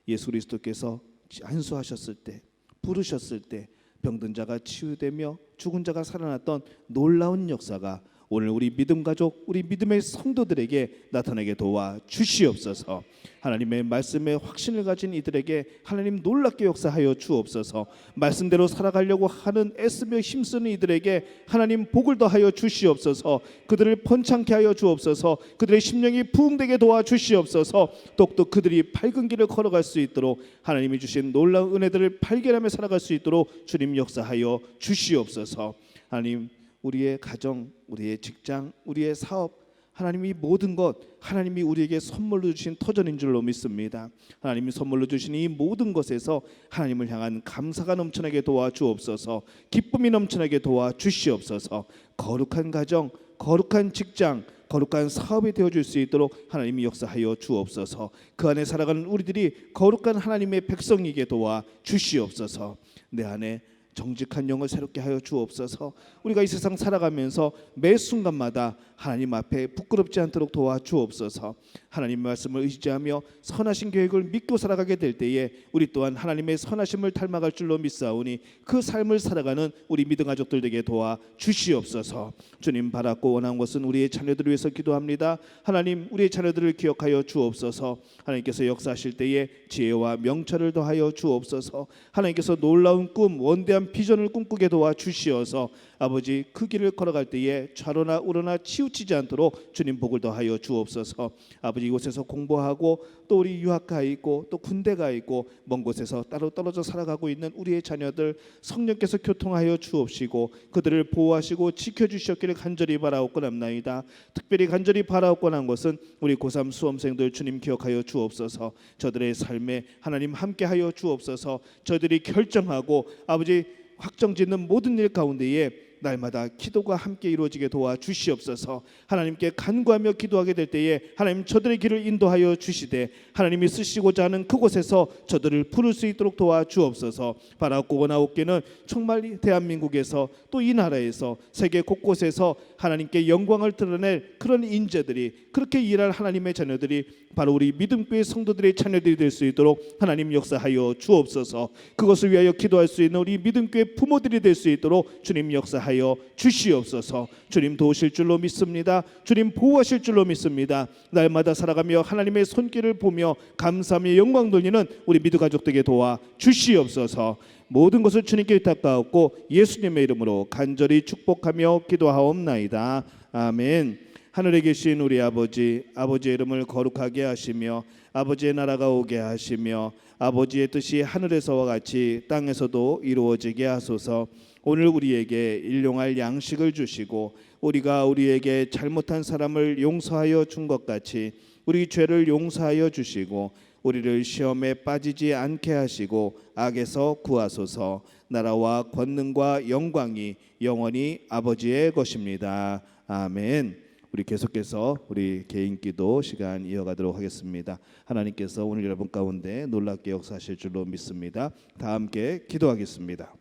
예수 그리스도께서 안수하셨을 때 부르셨을 때 병든 자가 치유되며 죽은 자가 살아났던 놀라운 역사가 오늘 우리 믿음 가족, 우리 믿음의 성도들에게 나타나게 도와 주시옵소서. 하나님의 말씀에 확신을 가진 이들에게 하나님 놀랍게 역사하여 주옵소서. 말씀대로 살아가려고 하는 애쓰며 힘쓰는 이들에게 하나님 복을 더하여 주시옵소서. 그들을 번창케 하여 주옵소서. 그들의 심령이 부흥되게 도와 주시옵소서. 똑똑 그들이 밝은 길을 걸어갈 수 있도록 하나님이 주신 놀라운 은혜들을 발견하며 살아갈 수 있도록 주님 역사하여 주시옵소서. 하나님 우리의 가정, 우리의 직장, 우리의 사업, 하나님이 모든 것 하나님이 우리에게 선물로 주신 터전인 줄로 믿습니다. 하나님이 선물로 주신 이 모든 것에서 하나님을 향한 감사가 넘쳐나게 도와주옵소서. 기쁨이 넘쳐나게 도와주시옵소서. 거룩한 가정, 거룩한 직장, 거룩한 사업이 되어줄 수 있도록 하나님이 역사하여 주옵소서. 그 안에 살아가는 우리들이 거룩한 하나님의 백성이게 도와주시옵소서. 내 안에 정직한 영을 새롭게 하여 주옵소서. 우리가 이 세상 살아가면서 매 순간마다 하나님 앞에 부끄럽지 않도록 도와주옵소서. 하나님의 말씀을 의지하며 선하신 계획을 믿고 살아가게 될 때에 우리 또한 하나님의 선하심을 닮아갈 줄로 믿사오니 그 삶을 살아가는 우리 믿음 가족들 되게 도와주시옵소서. 주님 바랐고 원한 것은 우리의 자녀들을 위해서 기도합니다. 하나님 우리의 자녀들을 기억하여 주옵소서. 하나님께서 역사하실 때에 지혜와 명철을 더하여 주옵소서. 하나님께서 놀라운 꿈, 원대한 비전을 꿈꾸게 도와주시어서 아버지 그 길을 걸어갈 때에 좌로나 우로나 치우치지 않도록 주님 복을 더하여 주옵소서. 아버지 이곳에서 공부하고 또 우리 유학가 있고 또 군대가 있고 먼 곳에서 따로 떨어져 살아가고 있는 우리의 자녀들 성령께서 교통하여 주옵시고 그들을 보호하시고 지켜주셨기를 간절히 바라옵고남나이다. 특별히 간절히 바라옵고난 것은 우리 고3 수험생들 주님 기억하여 주옵소서. 저들의 삶에 하나님 함께하여 주옵소서. 저들이 결정하고 아버지 확정짓는 모든 일 가운데에 날마다 기도가 함께 이루어지게 도와주시옵소서. 하나님께 간구하며 기도하게 될 때에 하나님 저들의 길을 인도하여 주시되 하나님이 쓰시고자 하는 그곳에서 저들을 부를 수 있도록 도와주옵소서. 바라옵고 원하옵기는 정말 대한민국에서 또 이 나라에서 세계 곳곳에서 하나님께 영광을 드러낼 그런 인재들이 그렇게 일할 하나님의 자녀들이 바로 우리 믿음교회 성도들의 자녀들이 될 수 있도록 하나님 역사하여 주옵소서. 그것을 위하여 기도할 수 있는 우리 믿음교회 부모들이 될 수 있도록 주님 역사하여 주시옵소서. 주님 도우실 줄로 믿습니다. 주님 보호하실 줄로 믿습니다. 날마다 살아가며 하나님의 손길을 보며 감사하며 영광 돌리는 우리 믿음 가족들에게 도와 주시옵소서. 모든 것을 주님께 의탁하옵고 예수님의 이름으로 간절히 축복하며 기도하옵나이다. 아멘. 하늘에 계신 우리 아버지, 아버지의 이름을 거룩하게 하시며 아버지의 나라가 오게 하시며 아버지의 뜻이 하늘에서와 같이 땅에서도 이루어지게 하소서. 오늘 우리에게 일용할 양식을 주시고 우리가 우리에게 잘못한 사람을 용서하여 준 것 같이 우리 죄를 용서하여 주시고 우리를 시험에 빠지지 않게 하시고 악에서 구하소서. 나라와 권능과 영광이 영원히 아버지의 것입니다. 아멘. 우리 계속해서 우리 개인 기도 시간 이어가도록 하겠습니다. 하나님께서 오늘 여러분 가운데 놀랍게 역사하실 줄로 믿습니다. 다 함께 기도하겠습니다.